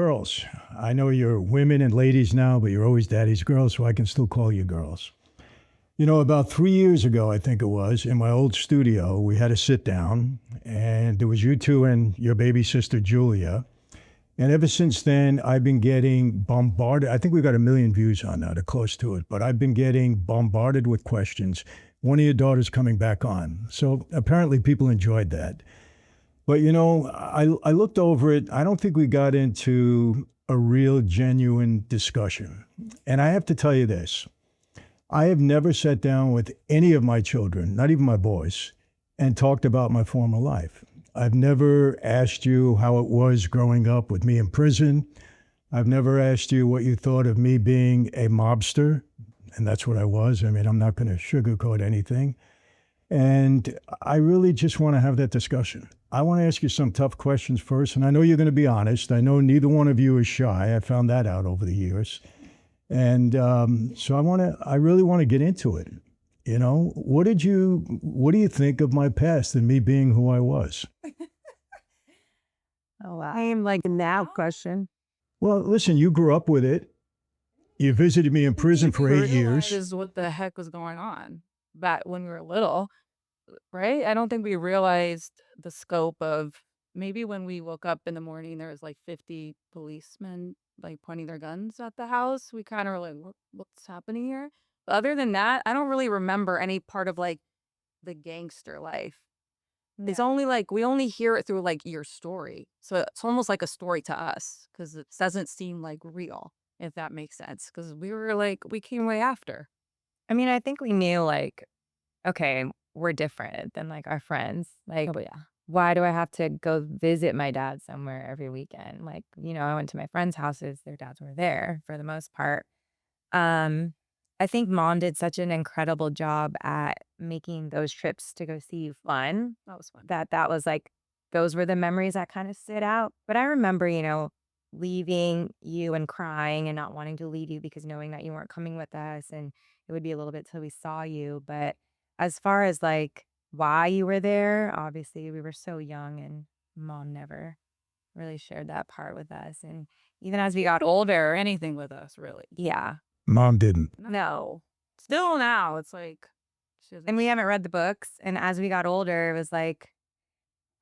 Girls, I know you're women and ladies now, but you're always daddy's girls, so I can still call you girls. You know, about 3 years ago, I think it was, in my old studio, we had a sit down, and there was you two and your baby sister, Julia. And ever since then, I've been getting bombarded. I think we got 1 million views on that, or close to it, but I've been getting bombarded with questions. One of your daughters coming back on. So apparently people enjoyed that. But you know, I looked over it. I don't think we got into a real genuine discussion. And I have to tell you this. I have never sat down with any of my children, not even my boys, and talked about my former life. I've never asked you how it was growing up with me in prison. I've never asked you what you thought of me being a mobster, and that's what I was. I mean, I'm not going to sugarcoat anything. And I really just want to have that discussion. I want to ask you some tough questions first, and I know you're going to be honest. I know neither one of you is shy. I found that out over the years. And so I really want to get into it. You know, what do you think of my past and me being who I was? Oh, wow. I am like a now question. Well, listen, you grew up with it. You visited me in prison for 8 years. Is what the heck was going on back when we were little, right? I don't think we realized the scope of maybe when we woke up in the morning, there was like 50 policemen like pointing their guns at the house. We kind of were like, what's happening here? But other than that, I don't really remember any part of like the gangster life. It's only like we only hear it through like your story. So it's almost like a story to us because it doesn't seem like real, if that makes sense. Because we came way after. I mean, I think we knew like, okay, we're different than like our friends. Like, Oh, yeah. why do I have to go visit my dad somewhere every weekend? Like, I went to my friends' houses, their dads were there for the most part. Um, I think mom did such an incredible job at making those trips to go see you fun. That was fun. That was like, those were the memories that kind of stood out. But I remember, leaving you and crying and not wanting to leave you because knowing that you weren't coming with us and it would be a little bit till we saw you. But as far as like why you were there, obviously we were so young and mom never really shared that part with us. And even as we got older, Or anything with us, really. yeah, Mom didn't. no. Still now, it's like she And doesn't. we haven't read the books. And as we got older, it was like,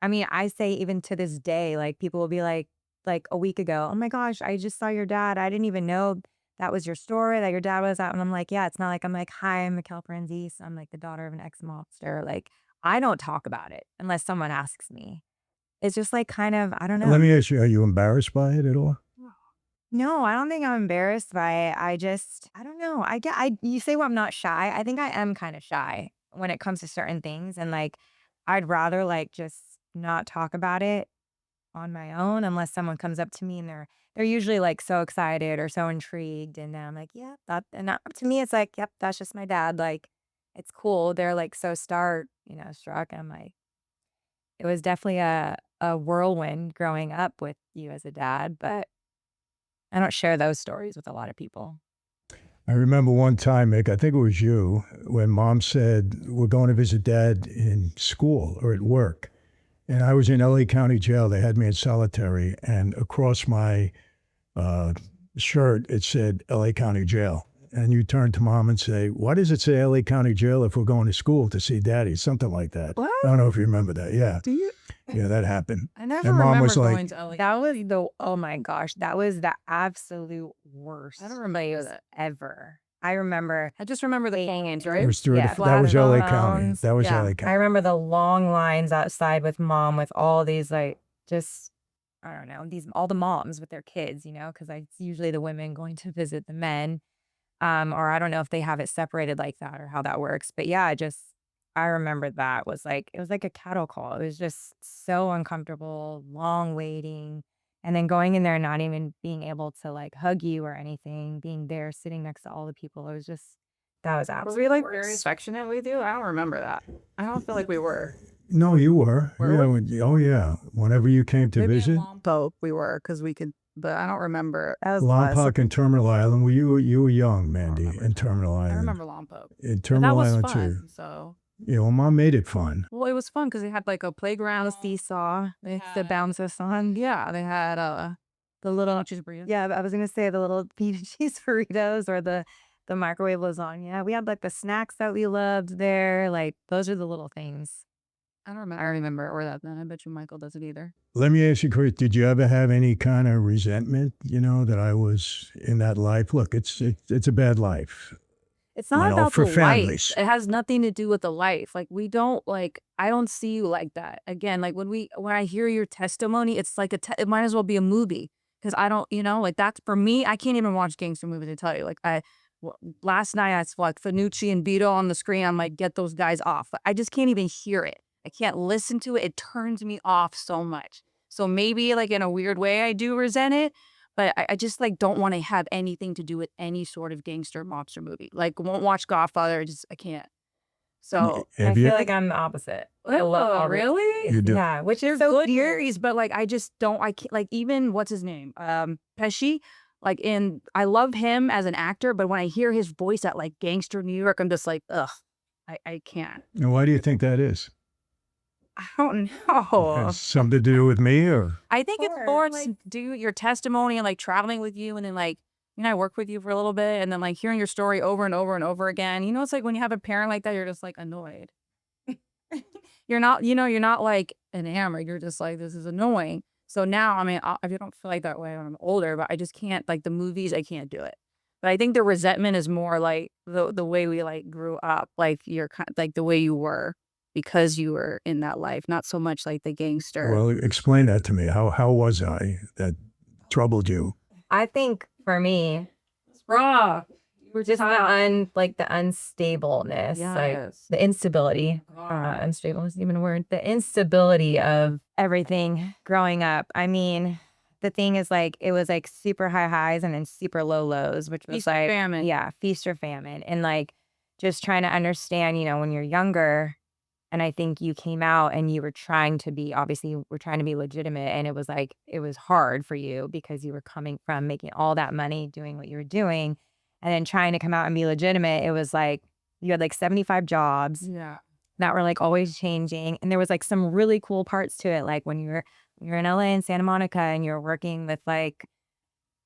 I mean, I say even to this day, like people will be like a week ago, oh my gosh, I just saw your dad. I didn't even know that was your story, that your dad was out. And I'm like, yeah, it's not like I'm like, hi, I'm Michael Franzese. I'm like the daughter of an ex-mobster. Like, I don't talk about it unless someone asks me. It's just like kind of, I don't know. Let me ask you, are you embarrassed by it at all? No, I don't think I'm embarrassed by it. I don't know. You say, well, I'm not shy. I think I am kind of shy when it comes to certain things. And like, I'd rather like just not talk about it on my own unless someone comes up to me and they're usually like so excited or so intrigued. And then I'm like, yeah, to me, it's like, yep, that's just my dad. Like, it's cool. They're like so struck. I'm like, it was definitely a whirlwind growing up with you as a dad, but I don't share those stories with a lot of people. I remember one time, Mick, I think it was you, when mom said, we're going to visit dad in school or at work. And I was in LA County Jail. They had me in solitary. And across my shirt, it said LA County Jail. And you turn to mom and say, why does it say LA County Jail if we're going to school to see daddy? Something like that. What? I don't know if you remember that. Yeah. Do you? Yeah, that happened. I never And mom remember was like, going to LA. That was oh my gosh, that was the absolute worst I don't remember place that. ever. I remember I just remember the hangings, right? that was LA County. phones. That was Yeah. LA I County. remember the long lines outside with mom with all these like just I don't know, all the moms with their kids, because it's usually the women going to visit the men. Or I don't know if they have it separated like that or how that works. But yeah, I remember that it was like a cattle call. It was just so uncomfortable, long waiting. And then going in there and not even being able to like hug you or anything, being there sitting next to all the people. It was just, that was Were absolutely we like very affectionate with you? I don't remember that. I don't feel like we were. No, you were. Were Yeah, oh, yeah. Whenever you came to Maybe visit, in Lompoc we were because we could, but I don't remember. that was Lompoc and Terminal Island. Well, you were young, Mandy, remember in Terminal I Island. remember Lompoc. In But that Terminal was Island, fun. too. So, Yeah, well, mom made it fun. well, it was fun because they had like a playground. the seesaw to bounce us on. Yeah, they had The little, Cheese burritos. yeah, I was gonna say the little pita cheese burritos or the microwave lasagna. We had like the snacks that we loved there. Like those are the little things. I don't remember or that then. I bet you Michael doesn't either. Let me ask you, Chris, did you ever have any kind of resentment, that I was in that life? Look, it's a bad life. It's not about for the life. families. It has nothing to do with the life. Like we don't like. I don't see you like that. Again, like when I hear your testimony, it's like it might as well be a movie because I don't, like that's for me. I can't even watch gangster movies to tell you. Like last night I saw like Fanucci and Vito on the screen. I'm like, get those guys off. I just can't even hear it. I can't listen to it. It turns me off so much. So maybe like in a weird way, I do resent it. But I just like don't want to have anything to do with any sort of gangster mobster movie. Like won't watch Godfather. I can't. So I Have you? feel like I'm the opposite. I love all the- really? You do. Yeah, which They're is so good weird. theories, but like I just don't. I can't like even what's his name? Pesci. Like I love him as an actor, but when I hear his voice at like gangster New York, I'm just like, ugh, I can't. And why do you think that is? I don't know. Has something to do with me, or? I think it's Or, more like- like do your testimony and like traveling with you and then like, I work with you for a little bit and then like hearing your story over and over and over again. It's like when you have a parent like that, you're just like annoyed. You're not, you're not like enamored. You're just like, this is annoying. So now, I mean, I don't feel like that way when I'm older, but I just can't, like the movies, I can't do it. But I think the resentment is more like the way we like grew up, like you're like the way you were because you were in that life, not so much like the gangster. Well, explain that to me. How was I that troubled you? I think for me, It's raw. you were just like the unstableness, like Yes. the instability. Unstable isn't even a word. The instability of everything growing up. I mean, the thing is like it was like super high highs and then super low lows, which was Feast or like famine. yeah, feast or famine, and like just trying to understand, when you're younger. And I think you came out and you were trying to be, obviously, you were trying to be legitimate. And it was like, it was hard for you because you were coming from making all that money, doing what you were doing, and then trying to come out and be legitimate. It was like, you had like 75 jobs Yeah. that were like always changing. And there was like some really cool parts to it. Like when you're in LA and Santa Monica and you're working with like,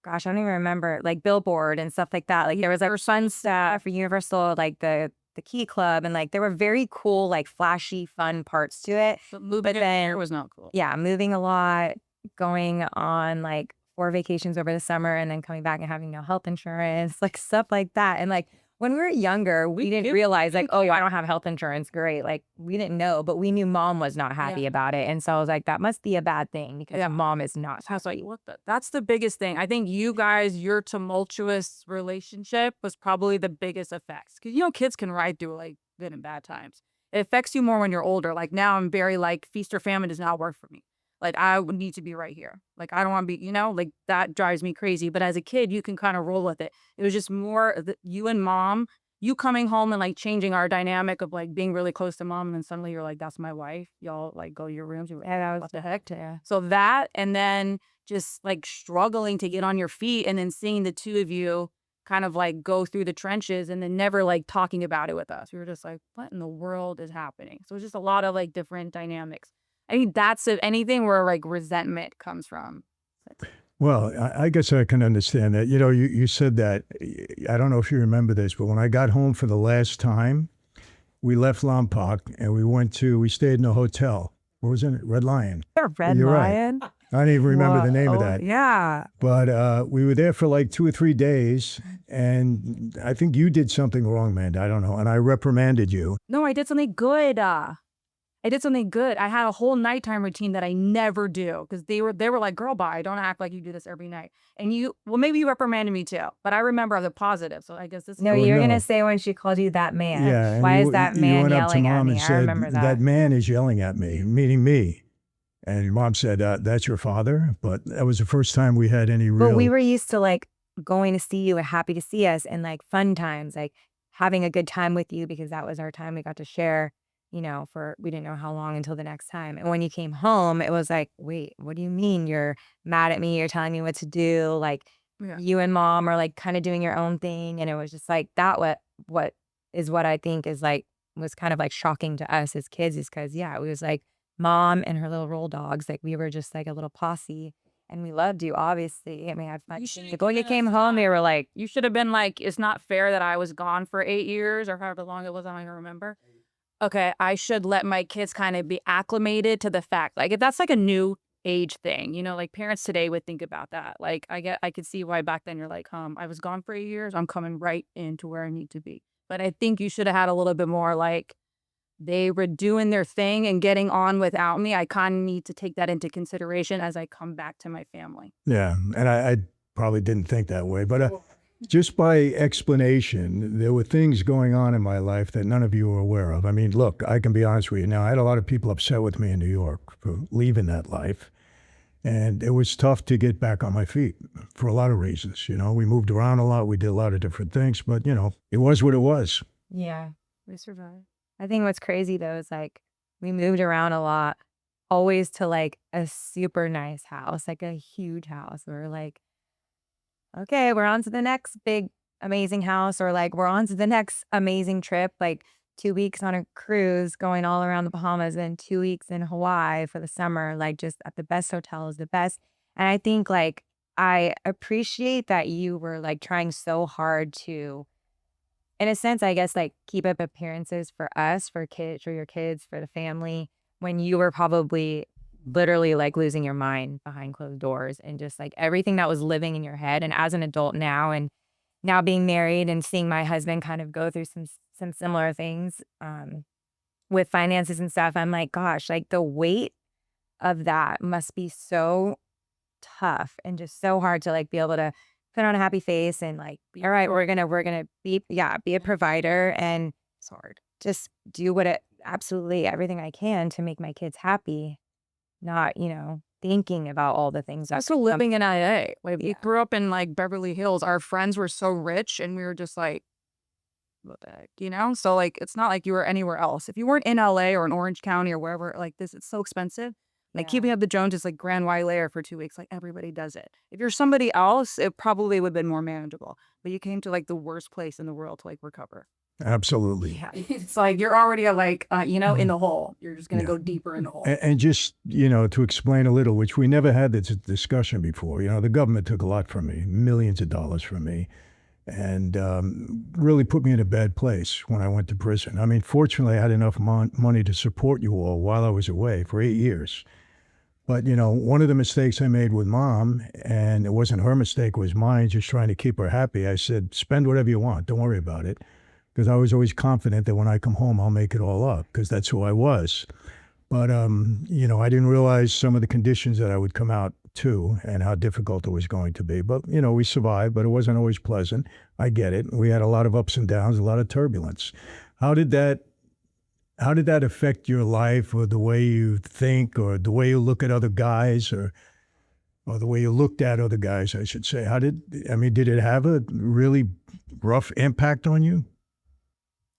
gosh, I don't even remember, like Billboard and stuff like that. Like there was like fun stuff for Universal, like the Key Club, and like there were very cool, like flashy, fun parts to it. But moving But then- there was not cool. Yeah, moving a lot, going on like 4 vacations over the summer, and then coming back and having no health insurance, like stuff like that. And like when we were younger, we didn't realize like, oh, I don't have health insurance. Great. Like we didn't know, but we knew mom was not happy about it. And so I was like, that must be a bad thing because mom is not. That's why that's the biggest thing. I think you guys, your tumultuous relationship was probably the biggest effects. Because kids can ride through like good and bad times. It affects you more when you're older. Like now I'm very like feast or famine does not work for me. Like I would need to be right here. Like I don't want to be, like that drives me crazy. But as a kid, you can kind of roll with it. It was just more you and mom, you coming home and like changing our dynamic of like being really close to mom. And then suddenly you're like, that's my wife. Y'all like go to your rooms. You're like, Yeah, that what was the heck? yeah. So that, and then just like struggling to get on your feet and then seeing the two of you kind of like go through the trenches and then never like talking about it with us. We were just like, what in the world is happening? So it's just a lot of like different dynamics. I think that's if anything where like resentment comes from. Well, I guess I can understand that. You said that, I don't know if you remember this, but when I got home for the last time, we left Lompoc and we stayed in a hotel. What was it? Red Lion. Red You're right. Lion. I don't even remember the name of that. Yeah. But we were there for like 2 or 3 days, and I think you did something wrong, Amanda. I don't know. And I reprimanded you. No, I did something good. I did something good. I had a whole nighttime routine that I never do because they were like, girl, bye. Don't act like you do this every night. And maybe you reprimanded me too, but I remember the positive. So I guess this. No, Oh, you're no. going to say when she called you that man. Yeah. and Why you- is that you man went up to yelling at Mom me? and I said, remember that. that man is yelling at me, meaning me. And Mom said, that's your father. But that was the first time we had any real. But we were used to like going to see you and happy to see us and like fun times, like having a good time with you because that was our time we got to share, we didn't know how long until the next time. And when you came home, it was like, wait, what do you mean you're mad at me? You're telling me what to do. Like you and mom are like kind of doing your own thing. And it was just like that what I think is like was kind of like shocking to us as kids is because it was like mom and her little roll dogs. Like we were just like a little posse. and we loved you, obviously, and we had fun. You should Like, when you came home, they were like, you should have been like, it's not fair that I was gone for 8 years or however long it was. I don't even remember. Okay, I should let my kids kind of be acclimated to the fact, like, if that's like a new age thing, like parents today would think about that. Like, I could see why back then you're like, I was gone for 8 years. I'm coming right into where I need to be. But I think you should have had a little bit more like, they were doing their thing and getting on without me. I kind of need to take that into consideration as I come back to my family. Yeah, and I probably didn't think that way, but just by explanation, there were things going on in my life that none of you were aware of. I mean, look, I can be honest with you now. I had a lot of people upset with me in New York for leaving that life. And it was tough to get back on my feet for a lot of reasons. We moved around a lot. We did a lot of different things, but, it was what it was. yeah. We survived. I think what's crazy though is like we moved around a lot, always to like a super nice house, like a huge house. We're like, okay, we're on to the next big amazing house, or like we're on to the next amazing trip, like 2 weeks on a cruise going all around the Bahamas and 2 weeks in Hawaii for the summer, like just at the best hotels, the best. And I think like I appreciate that you were like trying so hard to, in a sense, I guess, like keep up appearances for us, for kids, for your kids, for the family, when you were probably literally like losing your mind behind closed doors and just like everything that was living in your head. And as an adult now, and now being married and seeing my husband kind of go through some similar things with finances and stuff, I'm like, gosh, like the weight of that must be so tough and just so hard to like be able to put on a happy face and like, all right, we're gonna be a provider, and It's hard. just do absolutely everything I can to make my kids happy, not, thinking about all the things that Also living in IA. Like we Yeah. grew up in like Beverly Hills. Our friends were so rich and we were just like, what the heck? So like it's not like you were anywhere else. If you weren't in LA or in Orange County or wherever like this, it's so expensive. Like Yeah. keeping up the Joneses, like Grand Wailea for 2 weeks, like everybody does it. If you're somebody else, it probably would have been more manageable. But you came to like the worst place in the world to like recover. Absolutely. Yeah, it's like you're already like in the hole. You're just gonna Yeah. go deeper in the hole. And just, to explain a little, which we never had this discussion before, the government took a lot from me, millions of dollars from me, and really put me in a bad place when I went to prison. I mean, fortunately, I had enough money to support you all while I was away for 8 years. But, one of the mistakes I made with mom, and it wasn't her mistake, it was mine, just trying to keep her happy. I said, spend whatever you want. Don't worry about it. Because I was always confident that when I come home, I'll make it all up, because that's who I was. But, I didn't realize some of the conditions that I would come out to and how difficult it was going to be. But, we survived, but it wasn't always pleasant. I get it. We had a lot of ups and downs, a lot of turbulence. How did that affect your life, or the way you think, or the way you look at other guys, or the way you looked at other guys, I should say? Did it have a really rough impact on you?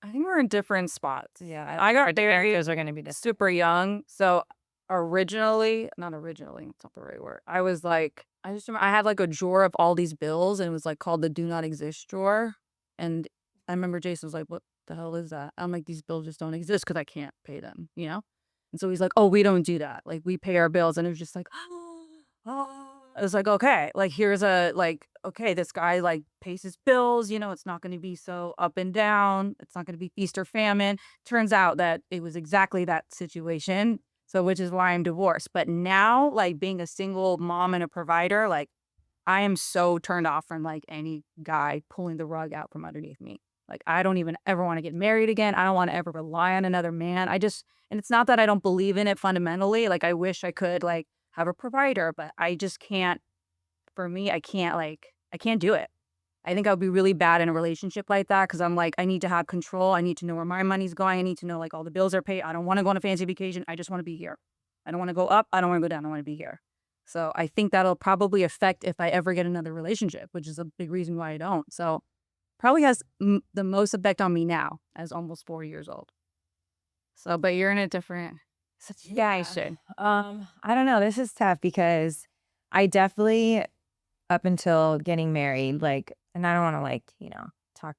I think we're in different spots. Yeah, I got our experiences are gonna be different. super young. So not originally, it's not the right word. I was like, I just remember I had like a drawer of all these bills and it was like called the do not exist drawer. And I remember Jason was like, what the hell is that? I'm like, these bills just don't exist because I can't pay them. And so he's like, oh, we don't do that. Like we pay our bills. And it was just like, I was like, okay, like here's okay, this guy like pays his bills, it's not going to be so up and down. It's not going to be feast or famine. Turns out that it was exactly that situation. So, which is why I'm divorced. But now, like being a single mom and a provider, like I am so turned off from like any guy pulling the rug out from underneath me. Like I don't even ever want to get married again. I don't want to ever rely on another man. And it's not that I don't believe in it fundamentally. Like I wish I could like have a provider, but I just can't. For me, I can't do it. I think I would be really bad in a relationship like that because I'm like, I need to have control. I need to know where my money's going. I need to know like all the bills are paid. I don't want to go on a fancy vacation. I just want to be here. I don't want to go up. I don't want to go down. I want to be here. So I think that'll probably affect if I ever get another relationship, which is a big reason why I don't. So probably has the most effect on me now as almost 4 years old. So, but you're in a different situation. I don't know. This is tough because I definitely, up until getting married, like, and I don't want to like, talk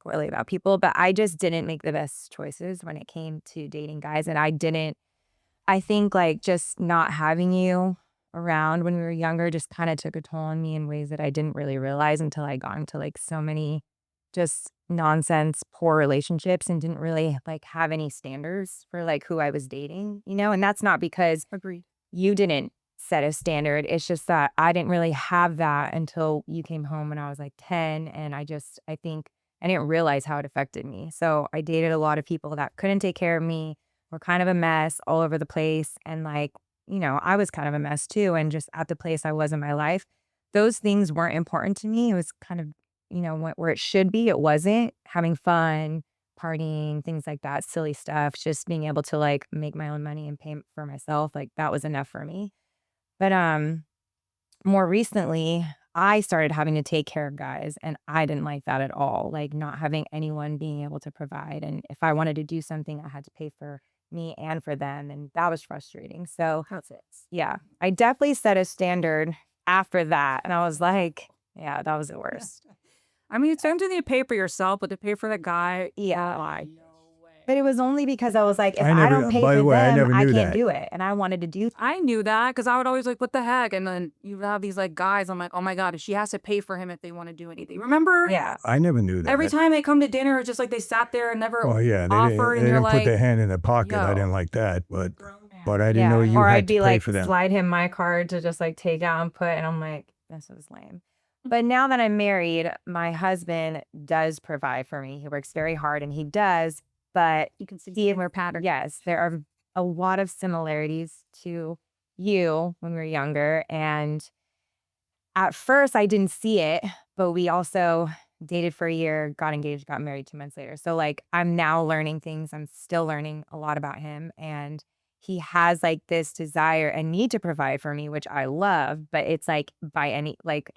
poorly about people, but I just didn't make the best choices when it came to dating guys. And I think like just not having you around when we were younger just kind of took a toll on me in ways that I didn't really realize until I got into like so many just nonsense, poor relationships and didn't really like have any standards for like who I was dating, you know? And that's not because Agreed. you didn't set a standard. It's just that I didn't really have that until you came home when I was like 10. And I think I didn't realize how it affected me. So I dated a lot of people that couldn't take care of me, were kind of a mess all over the place. And like, you know, I was kind of a mess too. And just at the place I was in my life, those things weren't important to me. It was kind of, you know, where it should be, it wasn't. Having fun, partying, things like that, silly stuff, just being able to like make my own money and pay for myself, like that was enough for me. But more recently, I started having to take care of guys and I didn't like that at all. Like not having anyone being able to provide. And if I wanted to do something, I had to pay for me and for them. And that was frustrating. So That's it. yeah, I definitely set a standard after that. And I was like, yeah, that was the worst. I mean, it's something you pay for yourself, but to pay for the guy, Yeah. why? But it was only because I was like, if I I never- don't pay by for the way, I them, never I knew can't that. do it. And I wanted to do I knew that because I would always like, what the heck? And then you have these like guys. I'm like, oh my God, she has to pay for him if they want to do anything. Remember? yeah. I never knew that. Every time they come to dinner, it's just like they sat there and never Well, yeah, they offered. And didn't you're put like, their hand in their pocket. I yo. didn't like that, but I didn't know you or had I'd to be pay like for them. slide him my card to just like take out and put, and I'm like, this is lame. But now that I'm married, my husband does provide for me. He works very hard and he does, but you can see he, similar patterns. yes, there are a lot of similarities to you when we were younger. And at first I didn't see it, but we also dated for a year, got engaged, got married 2 months later. So like I'm now learning things. I'm still learning a lot about him. And he has like this desire and need to provide for me, which I love, but it's like by any, like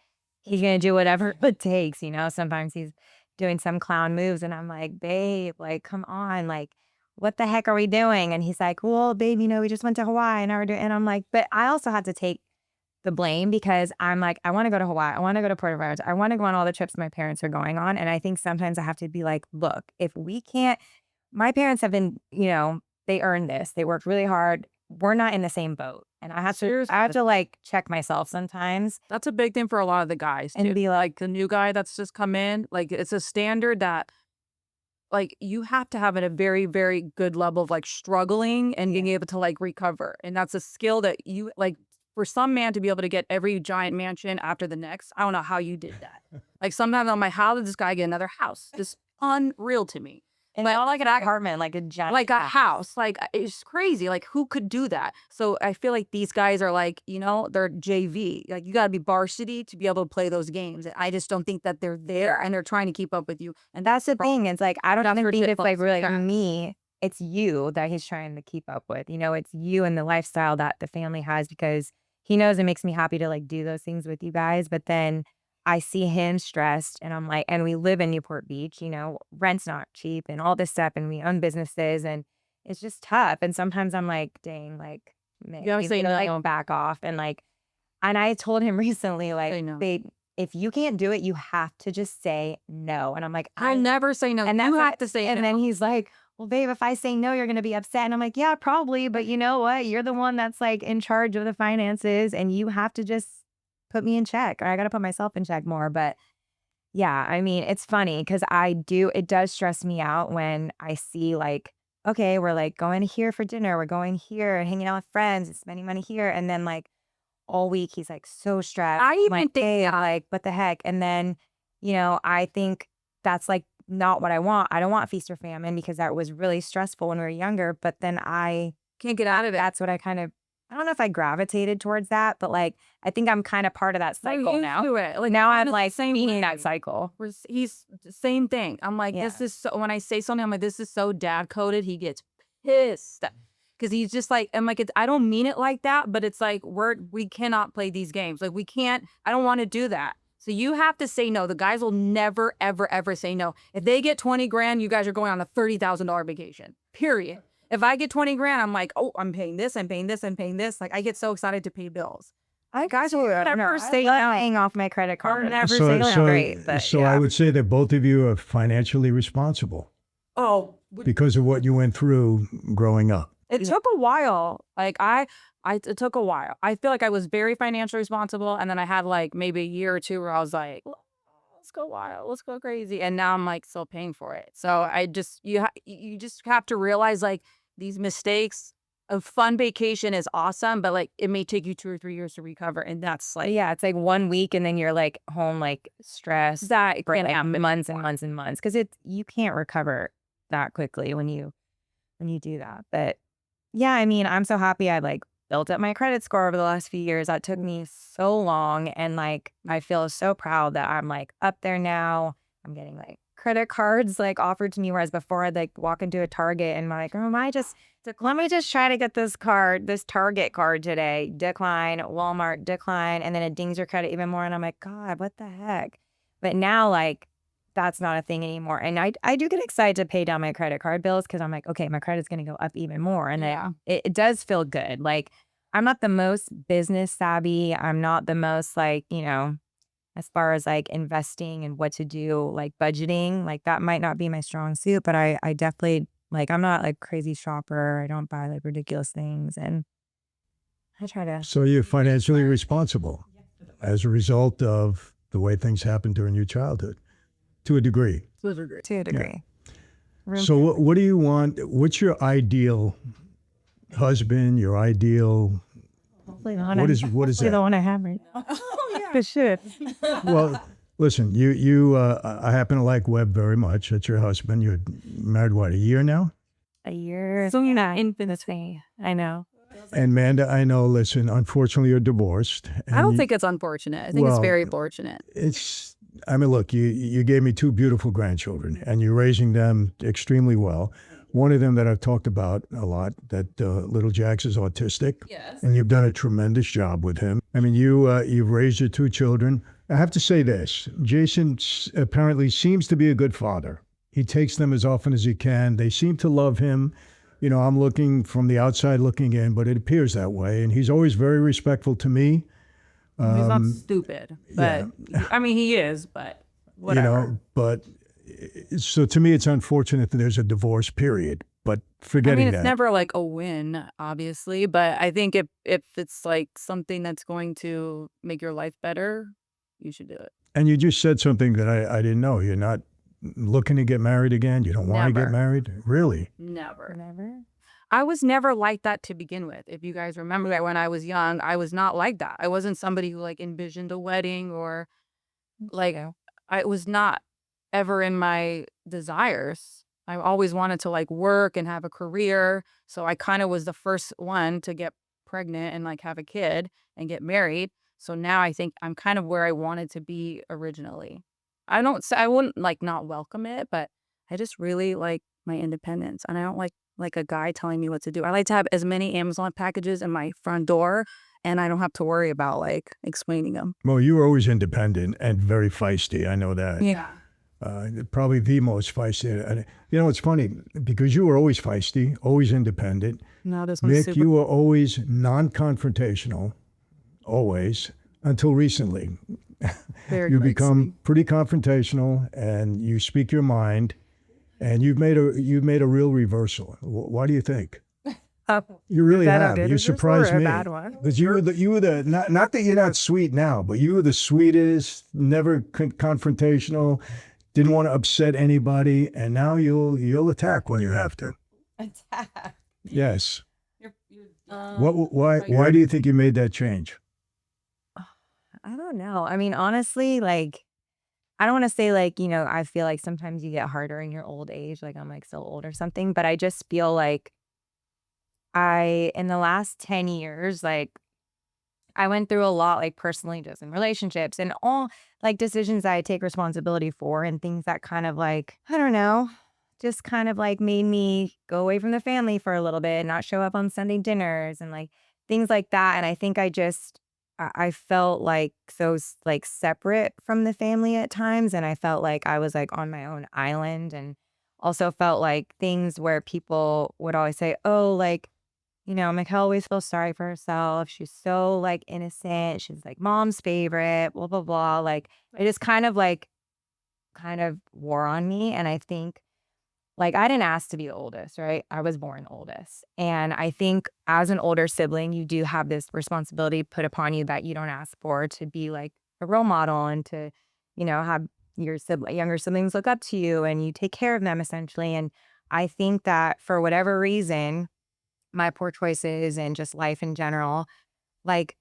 he's going to do whatever it takes, you know? Sometimes he's doing some clown moves and I'm like, babe, like, come on, like, what the heck are we doing? And he's like, well, babe, you know, we just went to Hawaii and now we're doing, and I'm like, but I also had to take the blame because I'm like, I want to go to Hawaii. I want to go to Puerto Vallarta. I want to go on all the trips my parents are going on. And I think sometimes I have to be like, look, if we can't, my parents have been, you know, they earned this. They worked really hard. We're not in the same boat. And I have to like check myself sometimes That's a big thing for a lot of the guys too. and be like, The new guy that's just come in, like it's a standard that like you have to have at a very, very good level of like struggling and being able to like recover. And that's a skill that you like for some man to be able to get every giant mansion after the next. I don't know how you did that. Like sometimes I'm like, how did this guy get another house? Just unreal to me. and not like an apartment, like a giant, Like a house. Like it's crazy. Like who could do that? So I feel like these guys are like, you know, they're JV. Like you gotta be varsity to be able to play those games. And I just don't think that they're there and they're trying to keep up with you. And that's the thing. It's like, I don't even think it's like really Yeah. me. It's you that he's trying to keep up with. You know, it's you and the lifestyle that the family has because he knows it makes me happy to like do those things with you guys. But then I see him stressed and I'm like, and we live in Newport Beach, you know, rent's not cheap and all this stuff. And we own businesses and it's just tough. And sometimes I'm like, dang, like, man, You gotta he's say gonna, no. like back off. And like, and I told him recently, Say like, no. babe, if you can't do it, you have to just say no. And I'm like, I never say no. and you that's have to say and no. then he's like, well, babe, if I say no, you're going to be upset. And I'm like, yeah, probably. But you know what? You're the one that's like in charge of the finances and you have to just put me in check. Or I got to put myself in check more. But yeah, I mean, it's funny because it does stress me out when I see like, okay, we're like going here for dinner. We're going here and hanging out with friends and spending money here. And then like all week, he's like so stressed. I even like, think hey, like, what the heck? And then, you know, I think that's like not what I want. I don't want feast or famine because that was really stressful when we were younger. But then can't get out of it. that's what I don't know if I gravitated towards that, but like, I think I'm kind of part of that We're cycle used now. to it. Like Now I'm it's like the same being way. that cycle. He's the same thing. I'm like, this Yeah. is so. When I say something, I'm like, this is so dad coded. He gets pissed because he's just like, I'm like, I don't mean it like that, but it's like we cannot play these games. Like we can't. I don't want to do that. So you have to say no. The guys will never, ever, ever say no. If they get 20 grand, you guys are going on a $30,000 vacation. Period. If I get 20 grand, I'm like, oh, I'm paying this, I'm paying this, I'm paying this. Like I get so excited to pay bills. Guys will never say paying off my credit card. never So, say so, no. great, but so yeah. I would say that both of you are financially responsible Oh, because of what you went through growing up. it took a while. Like I It took a while. I feel like I was very financially responsible, and then I had like maybe a year or two where I was like, let's go wild, let's go crazy, and now I'm like still paying for it. So you just have to realize like these mistakes. A fun vacation is awesome, but like it may take you 2 or 3 years to recover, and that's like Yeah, it's like 1 week and then you're like home like stressed that for can like happen. months and months and months because you can't recover that quickly when you do that. But yeah, I mean, I'm so happy I like built up my credit score over the last few years. That took me so long. And like, I feel so proud that I'm like up there now. I'm getting like credit cards like offered to me. Whereas before I'd like walk into a Target and I'm like, oh, let me just try to get this Target card today. Decline, Walmart, decline. And then it dings your credit even more. And I'm like, God, what the heck? But now like, that's not a thing anymore. And I do get excited to pay down my credit card bills because I'm like, okay, my credit's going to go up even more. And Yeah. it does feel good. Like, I'm not the most business savvy. I'm not the most like, as far as like investing and what to do, like budgeting, like that might not be my strong suit, but I definitely like, I'm not like crazy shopper. I don't buy like ridiculous things. And I try to. So you're financially responsible as a result of the way things happened during your childhood, to a degree. To a degree. So what do you want? What's your ideal husband? Your ideal? What is the that? one I have right now. For sure. Well, listen, I happen to like Webb very much. That's your husband. You're married what, a year now? A year. So you're not infinity. I know. And Amanda, I know. Listen, unfortunately, you're divorced. I don't think it's unfortunate. I think it's very fortunate. I mean, look, you gave me 2 beautiful grandchildren, and you're raising them extremely well. One of them that I've talked about a lot, that little Jax is autistic. Yes. And you've done a tremendous job with him. I mean, you've raised your 2 children. I have to say this, Jason apparently seems to be a good father. He takes them as often as he can. They seem to love him. I'm looking from the outside looking in, but it appears that way. And he's always very respectful to me. He's not stupid, but I mean, he is, but whatever. But so to me, it's unfortunate that there's a divorce period, but forgetting it's never like a win, obviously, but I think if it's like something that's going to make your life better, you should do it. And you just said something that I didn't know. You're not looking to get married again? You don't want to get married? Really? Never. I was never like that to begin with. If you guys remember that when I was young, I was not like that. I wasn't somebody who like envisioned a wedding or like I was not ever in my desires. I always wanted to like work and have a career. So I kind of was the first one to get pregnant and like have a kid and get married. So now I think I'm kind of where I wanted to be originally. I wouldn't like not welcome it, but I just really like my independence and I don't like a guy telling me what to do. I like to have as many Amazon packages in my front door and I don't have to worry about like explaining them. Well, you were always independent and very feisty. I know that. Yeah. Probably the most feisty. And, it's funny because you were always feisty, always independent. No, this one's Mick, super. you were always non-confrontational, always, until recently. Very You like become sweet. pretty confrontational and you speak your mind, and you've made a real reversal. Why do you think? You really have. You surprised me. Because you were the not that you're not sweet now, but you were the sweetest, never confrontational, didn't want to upset anybody, and now you'll attack when you have to. Attack. Yes. Why do you think you made that change? I don't know. I mean, honestly, like, I don't want to say like, I feel like sometimes you get harder in your old age, like I'm like so old or something, but I just feel like in the last 10 years, like I went through a lot, like personally, just in relationships and all like decisions that I take responsibility for and things that kind of like, I don't know, just kind of like made me go away from the family for a little bit and not show up on Sunday dinners and like things like that. And I think I felt like so like separate from the family at times. And I felt like I was like on my own island and also felt like things where people would always say, oh, like, Miquelle always feels sorry for herself. She's so like innocent. She's like mom's favorite, blah, blah, blah. Like it just kind of wore on me. And I think Like, I didn't ask to be the oldest, right? I was born oldest. And I think as an older sibling, you do have this responsibility put upon you that you don't ask for, to be like a role model and to, have your younger siblings look up to you and you take care of them essentially. And I think that for whatever reason, my poor choices and just life in general, like,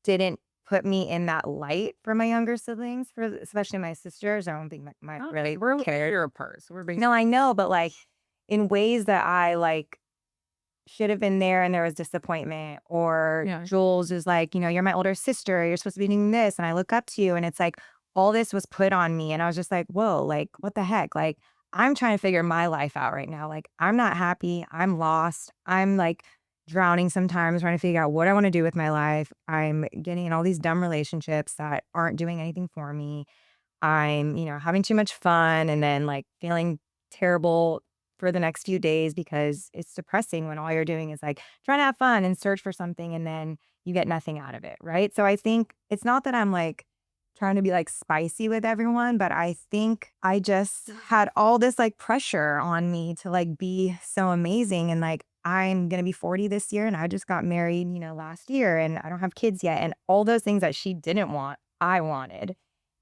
didn't put me in that light for my younger siblings, for especially my sisters. I don't think my Oh, really we're cared. your purse. We're basically No, I know, but like in ways that I like should have been there and there was disappointment. Or yeah. Jules is like, you're my older sister. You're supposed to be doing this. And I look up to you. And it's like all this was put on me. And I was just like, whoa, like, what the heck? Like, I'm trying to figure my life out right now. Like, I'm not happy. I'm lost. I'm like drowning sometimes trying to figure out what I want to do with my life. I'm getting in all these dumb relationships that aren't doing anything for me. I'm, having too much fun and then like feeling terrible for the next few days because it's depressing when all you're doing is like trying to have fun and search for something and then you get nothing out of it. Right. So I think it's not that I'm like trying to be like spicy with everyone, but I think I just had all this like pressure on me to like be so amazing. And like, I'm going to be 40 this year and I just got married, last year and I don't have kids yet. And all those things that she didn't want, I wanted.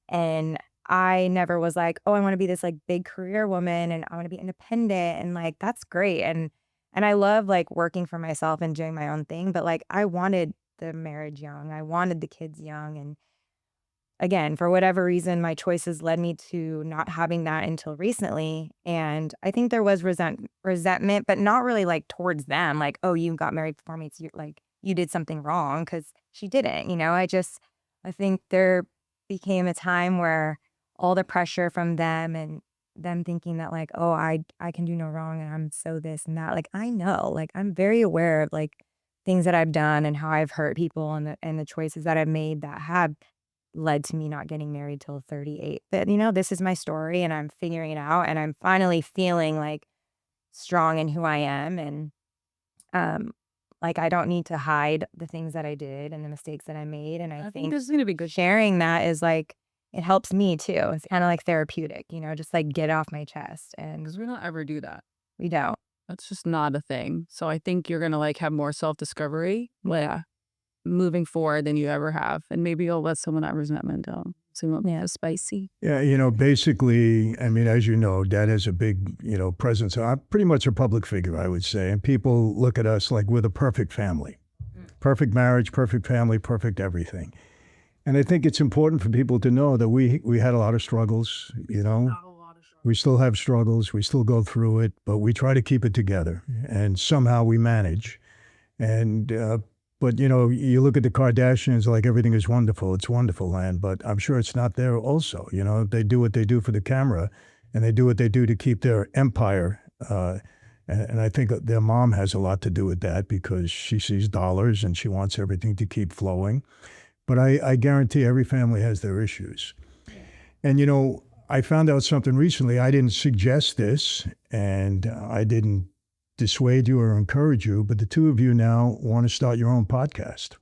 And I never was like, "Oh, I wanna be this, like, big career woman, and I wanna be independent," and, like, that's great, and I love, like, working for myself and doing my own thing, but, like, I wanted the marriage young, I wanted the kids young, and again, for whatever reason, my choices led me to not having that until recently, and I think there was resentment, but not really, like, towards them, like, "Oh, you got married before me, so you did something wrong," because she didn't, I think there became a time where all the pressure from them and them thinking that, like, "Oh, I can do no wrong, and I'm so this and that," like, I know, like, I'm very aware of, like, things that I've done and how I've hurt people and the choices that I've made that have led to me not getting married till 38. But, this is my story and I'm figuring it out and I'm finally feeling like strong in who I am and um like I don't need to hide the things that I did and the mistakes that I made. And I I think think this is gonna be good sharing that is like it helps me too. It's kind of like therapeutic, just like get off my chest and because we don't ever do that. we don't. That's just not a thing. So I think you're gonna like have more self discovery. Yeah. Moving forward than you ever have. And maybe you'll let some of that resentment down. So you won't be Yeah. as spicy. Yeah, basically, I mean, as you know, Dad has a big, presence. I'm pretty much a public figure, I would say. And people look at us like we're the perfect family, perfect marriage, perfect family, perfect everything. And I think it's important for people to know that we had a lot of struggles, Not a lot of We still have struggles, we still go through it, but we try to keep it together. And somehow we manage. And, but you look at the Kardashians, like everything is wonderful. It's wonderful land, but I'm sure it's not there also. They do what they do for the camera and they do what they do to keep their empire. And I think their mom has a lot to do with that because she sees dollars and she wants everything to keep flowing. But I guarantee every family has their issues. And, I found out something recently. I didn't suggest this and I didn't dissuade you or encourage you, but the two of you now want to start your own podcast.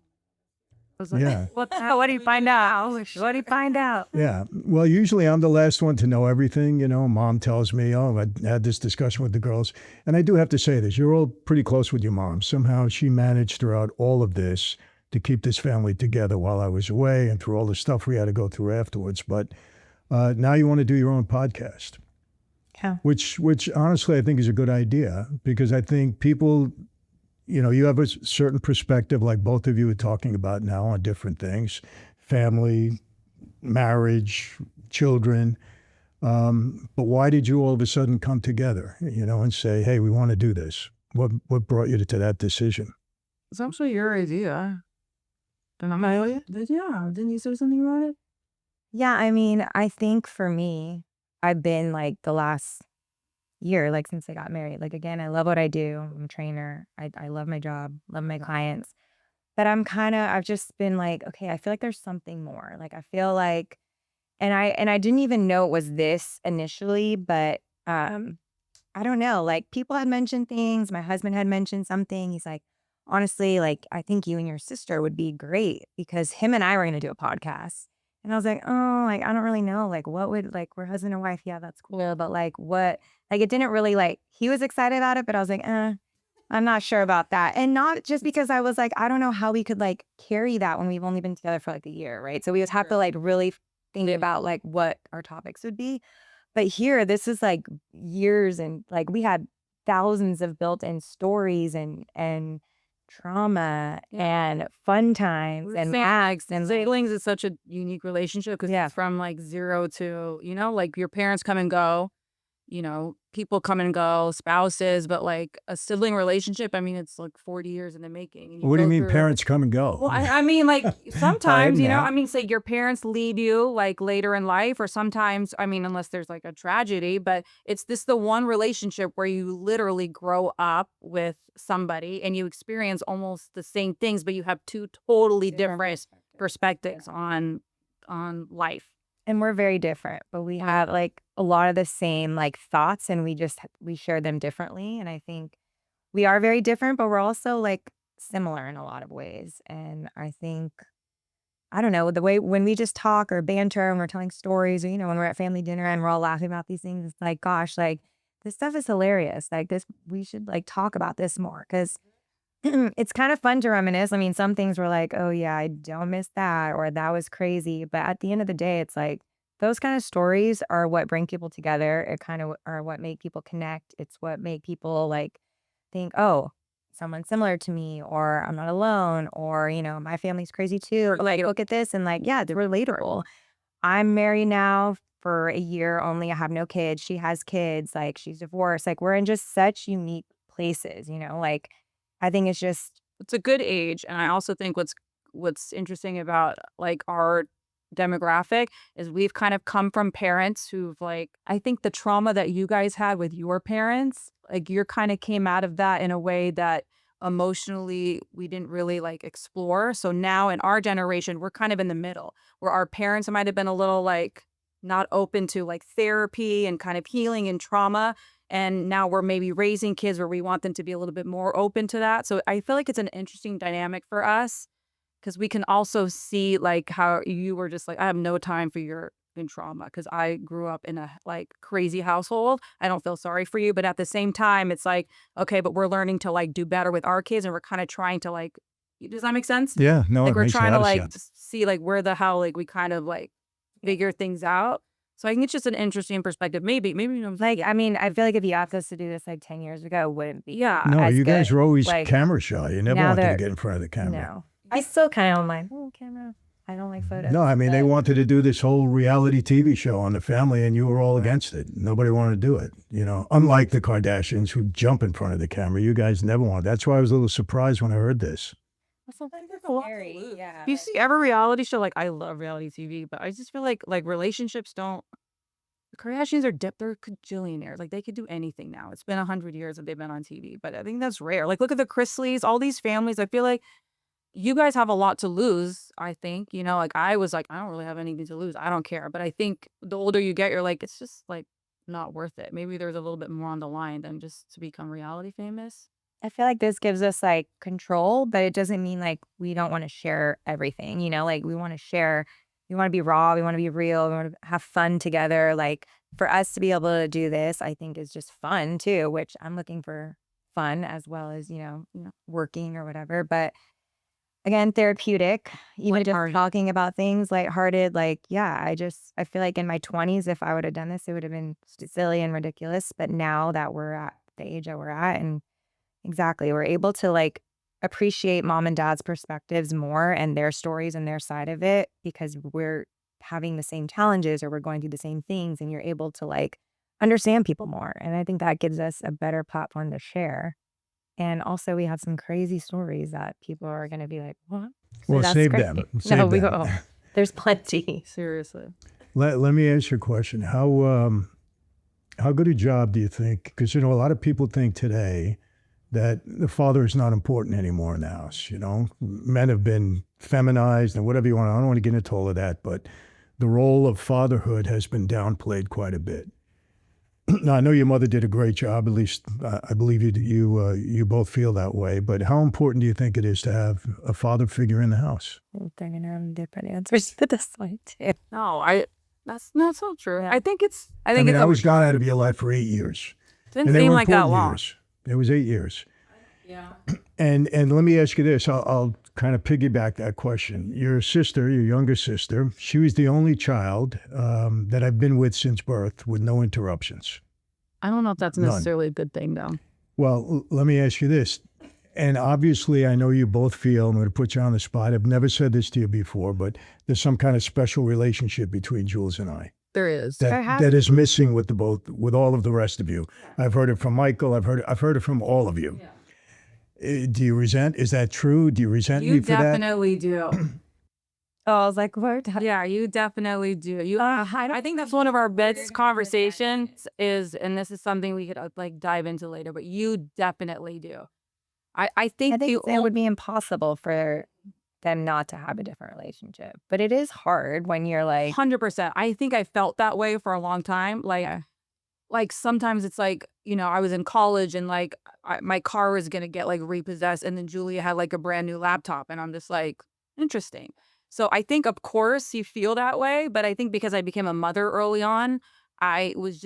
Yeah. What do you find out? What do you find out? Yeah. Well, usually I'm the last one to know everything. Mom tells me, oh, I had this discussion with the girls. And I do have to say this. You're all pretty close with your mom. Somehow she managed throughout all of this to keep this family together while I was away and through all the stuff we had to go through afterwards. But now you want to do your own podcast. Yeah. Which honestly I think is a good idea because I think people, you have a certain perspective like both of you are talking about now on different things, family, marriage, children. But why did you all of a sudden come together, and say, hey, we want to do this? What brought you to that decision? It's actually your idea. Didn't I? Didn't you say something about it? Yeah, I mean, I think for me, I've been like the last year, like since I got married. Like again, I love what I do. I'm a trainer. I love my job, love my clients. But I've just been like, okay, I feel like there's something more. Like I feel like and I didn't even know it was this initially, but I don't know. Like people had mentioned things. My husband had mentioned something. He's like, honestly, like I think you and your sister would be great because him and I were gonna do a podcast. And I was like, oh, like, I don't really know. Like, what would, like, we're husband and wife. Yeah, that's cool. But like, what, like, it didn't really, like, he was excited about it, but I was like, I'm not sure about that. And not just because I was like, I don't know how we could like carry that when we've only been together for like a year. Right. So we would have to like really think about like what our topics would be. But here, this is like years and like we had thousands of built-in stories and trauma and fun times and acts and like, Siblings is such a unique relationship because it's from like 0 to, like your parents come and go, people come and go, spouses, but like a sibling relationship, I mean, it's like 40 years in the making. And What do you go mean through, parents come and go? well, I mean, like sometimes, now. I mean, say your parents leave you like later in life, or sometimes, I mean, unless there's like a tragedy, but it's the one relationship where you literally grow up with somebody and you experience almost the same things, but you have two totally different perspectives on life. and we're very different, but we have like a lot of the same like thoughts and we share them differently. And I think we are very different, but we're also like similar in a lot of ways. And I think, I don't know, the way when we just talk or banter and we're telling stories or, when we're at family dinner and we're all laughing about these things, it's like, gosh, like this stuff is hilarious. Like this, we should like talk about this more because it's kind of fun to reminisce. I mean, some things were like, oh yeah, I don't miss that, or that was crazy. But at the end of the day, it's like those kind of stories are what bring people together. It kind of are what make people connect. It's what make people like think, oh, someone similar to me, or I'm not alone, or, my family's crazy too. Or like, look at this and like, yeah, they're relatable. I'm married now for a year only. I have no kids. She has kids. Like she's divorced. Like we're in just such unique places, like I think it's just It's a good age, and I also think what's interesting about like our demographic is we've kind of come from parents who've like, I think the trauma that you guys had with your parents, like you're kind of came out of that in a way that emotionally we didn't really like explore. So now in our generation, we're kind of in the middle where our parents might have been a little like not open to like therapy and kind of healing and trauma. And now we're maybe raising kids where we want them to be a little bit more open to that. So I feel like it's an interesting dynamic for us because we can also see like how you were just like, I have no time for your in trauma because I grew up in a like crazy household. I don't feel sorry for you. But at the same time, it's like, okay, but we're learning to like do better with our kids and we're kind of trying to like, does that make sense? Yeah, no, Like it we're makes a trying to lot of like sense. see like where the hell like we kind of like figure things out. So I think it's just an interesting perspective. Maybe like, I mean, I feel like if you asked us to do this like 10 years ago, it wouldn't be No, as you guys good. were always Like camera shy. You never now wanted to they're, get in front of the camera. no, I still kind of am like, oh, camera. I don't like photos. No, I mean, they but- wanted to do this whole reality TV show on the family, and you were all against it. Nobody wanted to do it. Unlike the Kardashians who jump in front of the camera, you guys never wanted. That's why I was a little surprised when I heard this. Yeah. you see every reality show, like I love reality TV, but I just feel like relationships don't. The Kardashians are they're cajillionaires. Like they could do anything now. It's been 100 years that they've been on TV, but I think that's rare. Like look at the Chrisleys, all these families. I feel like you guys have a lot to lose. I think like I was like I don't really have anything to lose. I don't care. But I think the older you get, you're like it's just like not worth it. Maybe there's a little bit more on the line than just to become reality famous. I feel like this gives us like control, but it doesn't mean like we don't want to share everything, like we want to share, we want to be raw, we want to be real, we want to have fun together. Like for us to be able to do this, I think is just fun too, which I'm looking for fun as well as, working or whatever. But again, therapeutic, even just talking about things lighthearted. Like, yeah, I feel like in my 20s, if I would have done this, it would have been silly and ridiculous. But now that we're at the age that we're at and exactly. We're able to like appreciate mom and dad's perspectives more and their stories and their side of it because we're having the same challenges or we're going through the same things and you're able to like understand people more. And I think that gives us a better platform to share. And also we have some crazy stories that people are going to be like, what? So Well, that's save great. them. No, Save we them. go, there's plenty. Seriously. Let me ask you a question. How good a job do you think? Because, a lot of people think today that the father is not important anymore in the house. Men have been feminized and whatever you want. I don't want to get into all of that, but the role of fatherhood has been downplayed quite a bit. Now, I know your mother did a great job. At least I believe you both feel that way. But how important do you think it is to have a father figure in the house? I'm thinking of different answers to this one too. No, that's not so true. Yeah. I think I it's mean, I was gone out of your life for 8 years. didn't And they seem were like that important long. years. It was 8 years. Yeah. And let me ask you this. I'll kind of piggyback that question. Your sister, your younger sister, she was the only child that I've been with since birth with no interruptions. I don't know if that's None. necessarily a good thing though. Well, let me ask you this. And obviously, I know you both feel, I'm going to put you on the spot. I've never said this to you before, but there's some kind of special relationship between Jules and I There is. that is missing with with all of the rest of you. I've heard it from Michael. I've heard it from all of you. Do you resent? Is that true? Do you resent me You for that? definitely do. Oh, I was like, what? Yeah, you definitely do. I I think that's one of our best conversations is, and this is something we could like dive into later, but you definitely do. I think think it would be impossible for them not to have a different relationship. But it is hard when you're like, 100%. I think I felt that way for a long time. Like sometimes it's like, I was in college and like my car was going to get like repossessed. And then Julia had like a brand new laptop. And I'm just like, interesting. So I think, of course, you feel that way. But I think because I became a mother early on, I was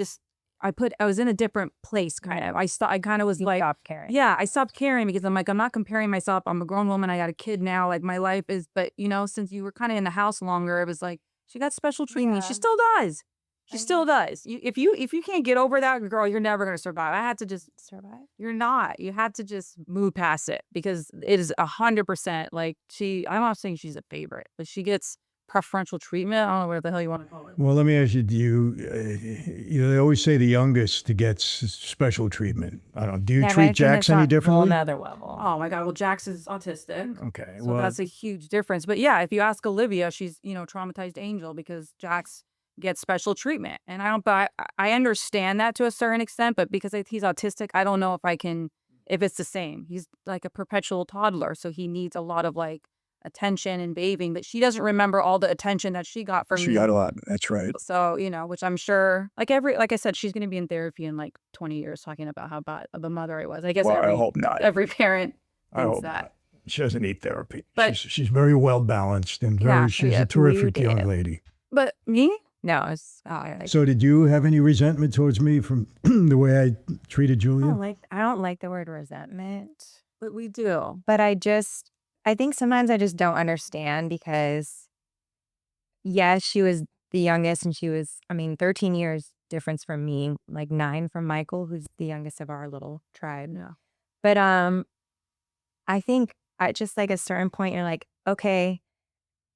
in a different place kind of. I kind of was like, stop caring. yeah, I stopped caring because I'm like, I'm not comparing myself. I'm a grown woman. I got a kid now. Like my life is, but since you were kind of in the house longer, it was like, she got special treatment. Yeah. She still does. She still does. If you can't get over that, girl, you're never gonna survive. I had to just Survive. You're not. You had to just move past it because it is 100% like I'm not saying she's a favorite, but she gets preferential treatment. I don't know what the hell you want to call it. Well, let me ask you, they always say the youngest gets special treatment. I don't know. Do you Yeah, but I treat think Jax that's any on differently? another level. Oh my God. Well, Jax is autistic. Okay. So that's a huge difference. But yeah, if you ask Olivia, she's, traumatized angel because Jax gets special treatment. And I understand that to a certain extent, but because he's autistic, I don't know if it's the same. He's like a perpetual toddler. So he needs a lot of like attention and bathing, but she doesn't remember all the attention that she got from She me. got a lot. That's right. So, which I'm sure like I said, she's going to be in therapy in like 20 years talking about how bad of a mother I was. I guess Well, I hope not. every parent I thinks hope that. not. She doesn't need therapy. But- she's very well balanced and she's a terrific young lady. But me? No, it's So did you have any resentment towards me from the way I treated Julia? I don't like the word resentment. But we do. But I think sometimes I just don't understand because yes, she was the youngest and she was, 13 years difference from me, like 9 from Michael, who's the youngest of our little tribe. Yeah. But I think at just like a certain point, you're like, okay,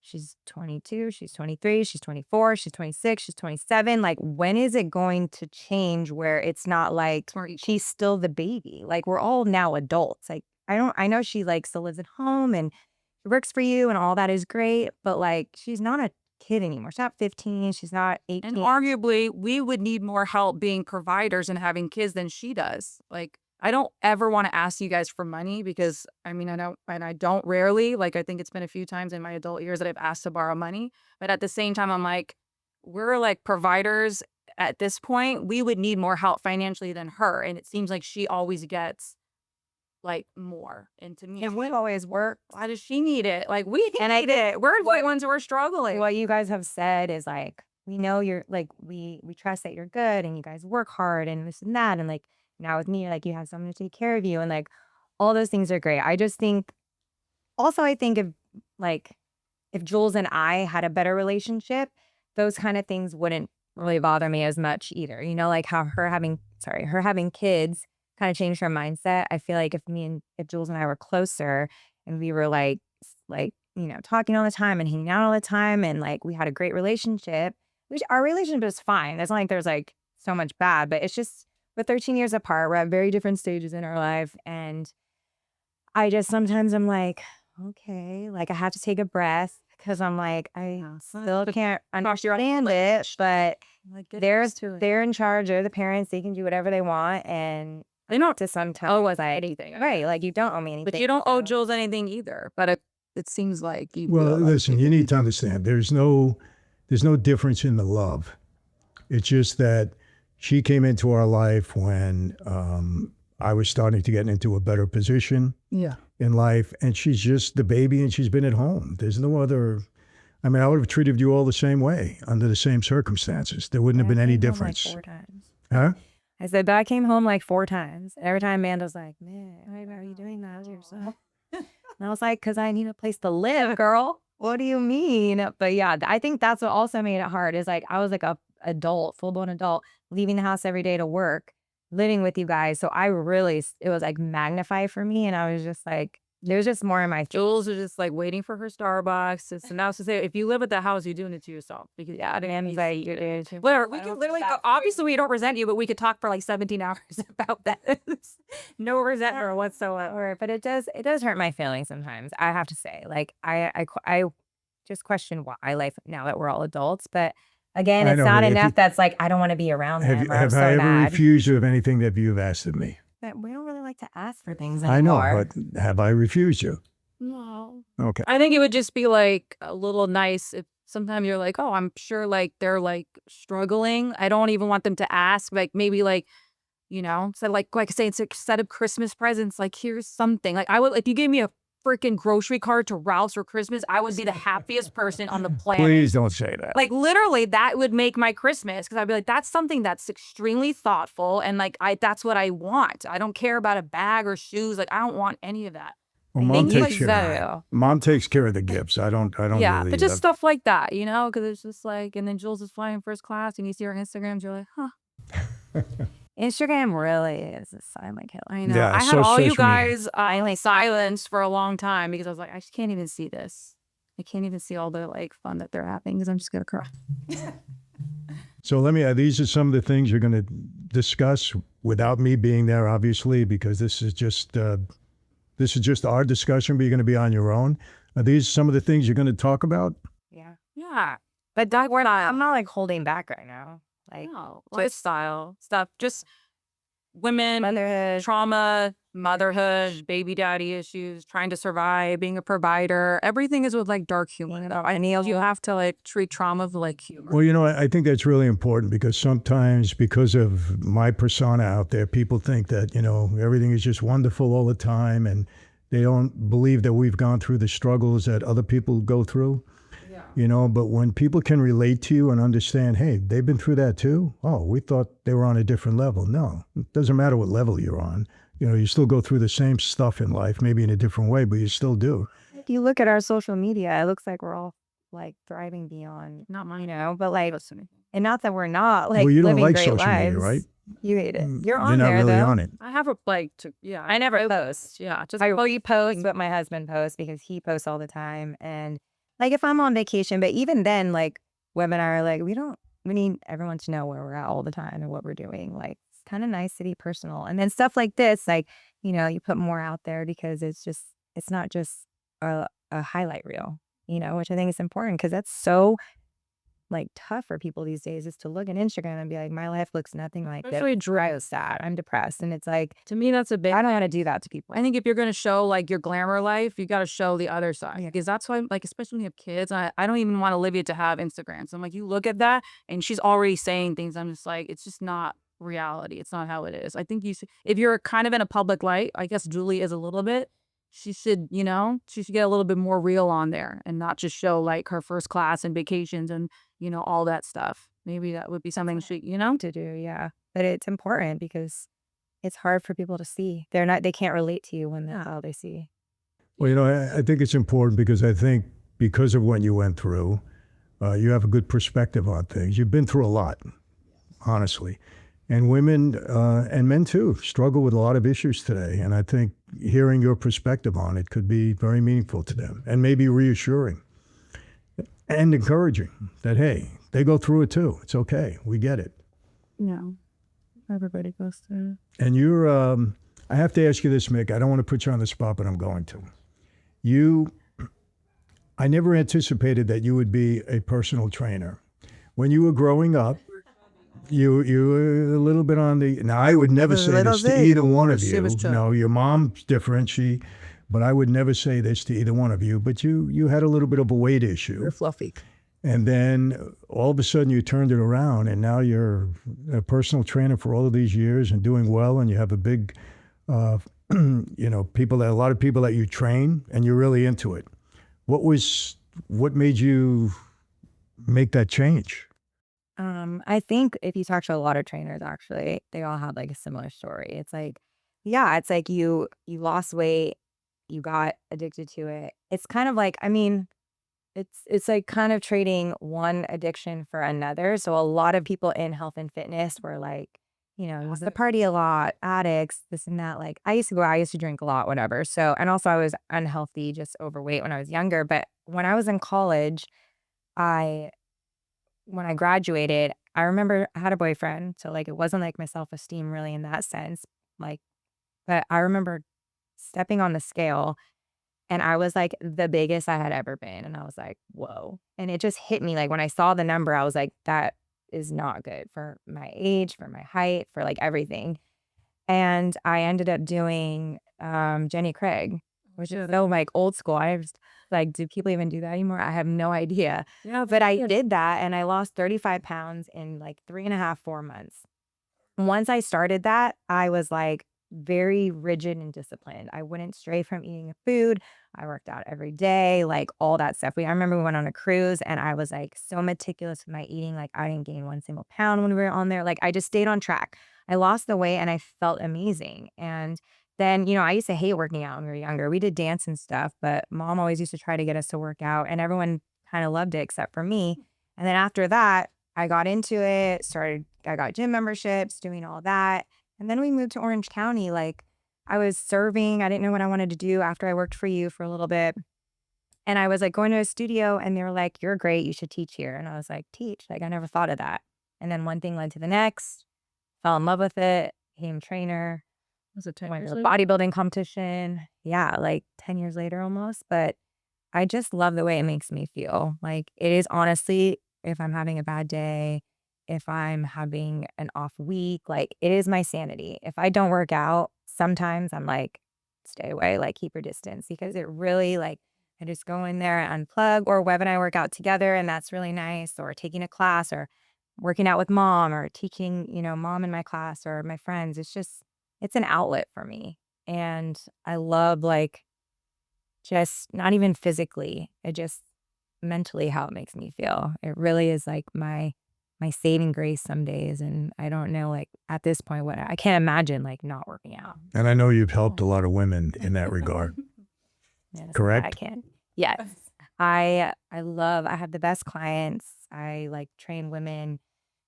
she's 22, she's 23, she's 24, she's 26, she's 27. Like, when is it going to change where it's not like she's still the baby? Like, we're all now adults. Like, I know she like still lives at home and she works for you and all that is great, but like, she's not a kid anymore. She's not 15, she's not 18. And arguably, we would need more help being providers and having kids than she does. Like, I don't ever want to ask you guys for money because I don't rarely, like, I think it's been a few times in my adult years that I've asked to borrow money. But at the same time, I'm like, we're like providers at this point. We would need more help financially than her. And it seems like she always gets like more. And to me, And we've always worked. why does she need it? Like, we need it. We're the ones who are struggling. What you guys have said is like, we know you're like, we trust that you're good and you guys work hard and this and that. And like, now with me, like, you have someone to take care of you and like all those things are great. I just think also, I think if Jules and I had a better relationship, those kind of things wouldn't really bother me as much either. Like how her having kids kind of changed her mindset. I feel like if Jules and I were closer and we were like, talking all the time and hanging out all the time and like we had a great relationship, which our relationship is fine. It's not like there's like so much bad, but it's just we're 13 years apart. We're at very different stages in our life. And I just sometimes I'm like, okay, like I have to take a breath because I'm like, I still can't understand it, but they're in charge. They're the parents. They can do whatever they want. And they don't to sometimes owe us anything. Right. Like you don't owe me anything. But you don't owe Jules anything either. But it seems like you Well, do. listen, you need to understand there's no difference in the love. It's just that She came into our life when I was starting to get into a better position Yeah. in life, and she's just the baby, and she's been at home. There's no other. I mean, I would have treated you all the same way under the same circumstances. There wouldn't have been any difference. Like 4 times. Huh? I said, but I came home like 4 times. Every time Amanda's like, man, why are you doing that to yourself? And I was like, because I need a place to live, girl. What do you mean? But yeah, I think that's what also made it hard is like, I was like a adult, full-blown adult, leaving the house every day to work, living with you guys. So it was like magnified for me. And I was just like, there's just more in my Jules is just like waiting for her Starbucks. So now to say, if you live at the house, you're doing it to yourself. Because yeah, and like, whatever, we can literally, obviously we don't resent you, but we could talk for like 17 hours about that. No resentment whatsoever. but it does hurt my feelings sometimes. I have to say, like, I just question why life now that we're all adults. But again, I it's know, not but if enough. you- That's like I don't want to be around them. Or I'm Have so I ever mad. refused you of anything that you've asked of me? But we don't really like to ask for things I know, anymore. but have I refused you? No. Okay. I think it would just be like a little nice if sometimes you're like, oh, I'm sure like they're like struggling. I don't even want them to ask. Like maybe like, so like I say, it's a set of Christmas presents. Like here's something. Like I would, if you gave me a freaking grocery card to Ralph's for Christmas, I would be the happiest person on the planet. Please don't say that. Like literally that would make my Christmas because I'd be like, that's something that's extremely thoughtful. And like, that's what I want. I don't care about a bag or shoes. Like I don't want any of that. Well, mom Thank you, takes care. so. Mom takes care of the gifts. I don't. Yeah, really, but just stuff like that, because it's just like, and then Jules is flying first class and you see her Instagrams, you're like, huh. Instagram really is a silent killer. I know. Yeah, I had so all you social media. guys silenced for a long time because I was like, I just can't even see this. I can't even see all the like fun that they're having because I'm just gonna cry. So let me. These are some of the things you're going to discuss without me being there, obviously, because this is just our discussion. But you're going to be on your own. Are these some of the things you're going to talk about? Yeah. Yeah, but Doug, we're not. I'm not like holding back right now. Like No, lifestyle stuff, just women, motherhood. trauma, motherhood, baby daddy issues, trying to survive, being a provider. Everything is with like dark humor. And you have to like treat trauma with like humor. Well, I think that's really important because sometimes, because of my persona out there, people think that everything is just wonderful all the time, and they don't believe that we've gone through the struggles that other people go through. But when people can relate to you and understand, hey, they've been through that too. Oh, we thought they were on a different level. No, it doesn't matter what level you're on. You still go through the same stuff in life, maybe in a different way, but you still do. If you look at our social media, it looks like we're all like thriving beyond, Not mine. but like, and not that we're not like Well, you don't living like great social lives. media, right? You hate it. You're You're on not there really though. on it. I have a like to I never post. yeah, just I repost what my husband posts because he posts all the time. And like if I'm on vacation, but even then, like women are like, we need everyone to know where we're at all the time and what we're doing. Like it's kind of nice to be personal. And then stuff like this, like, you put more out there because it's not just a highlight reel, which I think is important because that's so like tough for people these days is to look at Instagram and be like, my life looks nothing like that. Especially I was sad. I'm depressed. And it's like, to me, that's a big. I don't want to do that to people. I think if you're going to show like your glamour life, you got to show the other side because that's why, like, especially when you have kids, I don't even want Olivia to have Instagram. So I'm like, you look at that and she's already saying things. I'm just like, it's just not reality. It's not how it is. I think if you're kind of in a public light, I guess Julie is a little bit, she should get a little bit more real on there and not just show like her first class and vacations and, all that stuff. Maybe that would be something to do. Yeah. But it's important because it's hard for people to see. They can't relate to you when that's all they see. Well, I think it's important because I think because of what you went through, you have a good perspective on things. You've been through a lot, honestly. And women and men too struggle with a lot of issues today. And I think hearing your perspective on it could be very meaningful to them and maybe reassuring and encouraging that, hey, they go through it too. It's okay. We get it. No, everybody goes through it. And you're, I have to ask you this, Mick. I don't want to put you on the spot, but I'm going to. I never anticipated that you would be a personal trainer. When you were growing up, you were a little bit on the, now I would never say this to either one of you. No, your mom's different, but I would never say this to either one of you, but you had a little bit of a weight issue. You're fluffy. And then all of a sudden you turned it around, and now you're a personal trainer for all of these years and doing well, and you have a big, uh, a lot of people that you train, and you're really into it. What made you make that change? I think if you talk to a lot of trainers, actually, they all have like a similar story. It's like, yeah, it's like you lost weight, you got addicted to it. It's kind of like, I mean, it's like kind of trading one addiction for another. So a lot of people in health and fitness were like, used to party a lot, addicts, this and that. Like I used to drink a lot, whatever. So, and also I was unhealthy, just overweight when I was younger. But when I was in college, I when I graduated, I remember I had a boyfriend, so, like, it wasn't, like, my self-esteem really in that sense, like, but I remember stepping on the scale, and I was, like, the biggest I had ever been, and I was like, "Whoa," and it just hit me, like, when I saw the number, I was like, "That is not good for my age, for my height, for, like, everything." And I ended up doing, Jenny Craig, which is so, like, old school. I was like, do people even do that anymore? I have no idea. Yeah, But I did that, and I lost 35 pounds in, like, 3.5, 4 months. Once I started that, I was, like, very rigid and disciplined. I wouldn't stray from eating food. I worked out every day, like, all that stuff. I remember we went on a cruise, and I was, like, so meticulous with my eating, like, I didn't gain 1 single pound when we were on there, like, I just stayed on track. I lost the weight, and I felt amazing, and then, I used to hate working out when we were younger. We did dance and stuff, but mom always used to try to get us to work out, and everyone kinda loved it except for me, and then after that, I got into it, I got gym memberships, doing all that. And then we moved to Orange County. Like I was serving. I didn't know what I wanted to do after I worked for you for a little bit. And I was like going to a studio and they were like, "You're great. You should teach here." And I was like, "Teach?" Like I never thought of that. And then one thing led to the next, fell in love with it, became trainer, was it 10 went years to a later? bodybuilding competition. Yeah, like 10 years later almost. But I just love the way it makes me feel. Like, it is honestly, if I'm having a bad day, if I'm having an off week, like, it is my sanity. If I don't work out, sometimes I'm like, stay away, like, keep your distance because it really, like, I just go in there and unplug, or Web and I work out together, and that's really nice, or taking a class, or working out with mom, or teaching, mom in my class or my friends. It's just, it's an outlet for me. And I love, like, just not even physically, it just mentally how it makes me feel. It really is like my saving grace some days, and I don't know, like, at this point, what I can't imagine, like, not working out. And I know you've helped a lot of women in that regard, Yes, I correct? can. Yes. I have the best clients. I, like, train women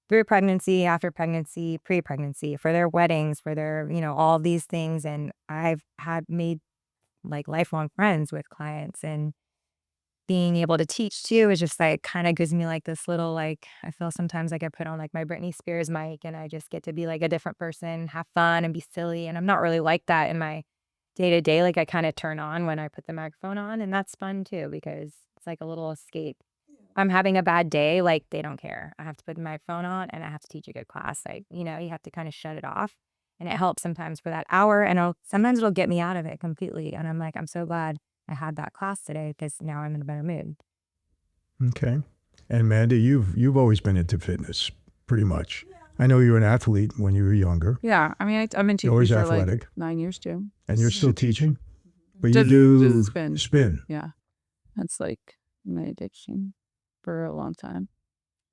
through pregnancy, after pregnancy, pre-pregnancy, for their weddings, for their, all these things, and I've had made, like, lifelong friends with clients, and being able to teach too is just, like, kinda gives me, like, this little, like, I feel sometimes like I put on, like, my Britney Spears mic, and I just get to be, like, a different person, have fun, and be silly, and I'm not really like that in my day-to-day, like, I kinda turn on when I put the microphone on, and that's fun too because it's like a little escape. I'm having a bad day, like, they don't care. I have to put my phone on, and I have to teach a good class, like, you have to kinda shut it off, and it helps sometimes for that hour, and sometimes it'll get me out of it completely, and I'm like, "I'm so glad I had that class today because now I'm in a better mood." Okay. And Amanda, you've always been into fitness, pretty much. I know you were an athlete when you were younger. Yeah, I mean, I've been You're teaching always for like athletic, 9 years too. and you're still teaching, but you Just do spin. spin. Yeah, that's like my addiction for a long time.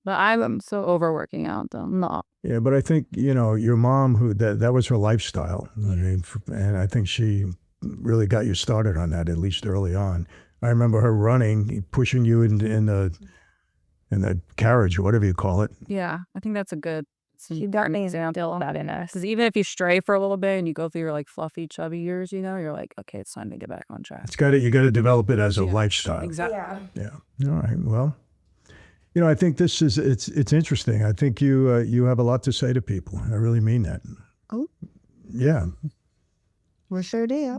But I'm so over working out though. No. Yeah, but I think your mom, who that was her lifestyle. I mean, and I think she really got you started on that, at least early on. I remember her running, pushing you in the carriage or whatever you call it. Yeah, I think that's a good She definitely instilled that in us. because even if you stray for a little bit and you go through your like fluffy, chubby years, you're like, okay, it's time to get back on track. You got to develop it as a Yeah, lifestyle. Exactly. Yeah. All right. Well, I think it's interesting. I think you have a lot to say to people. I really mean that. Oh. Yeah. We sure do.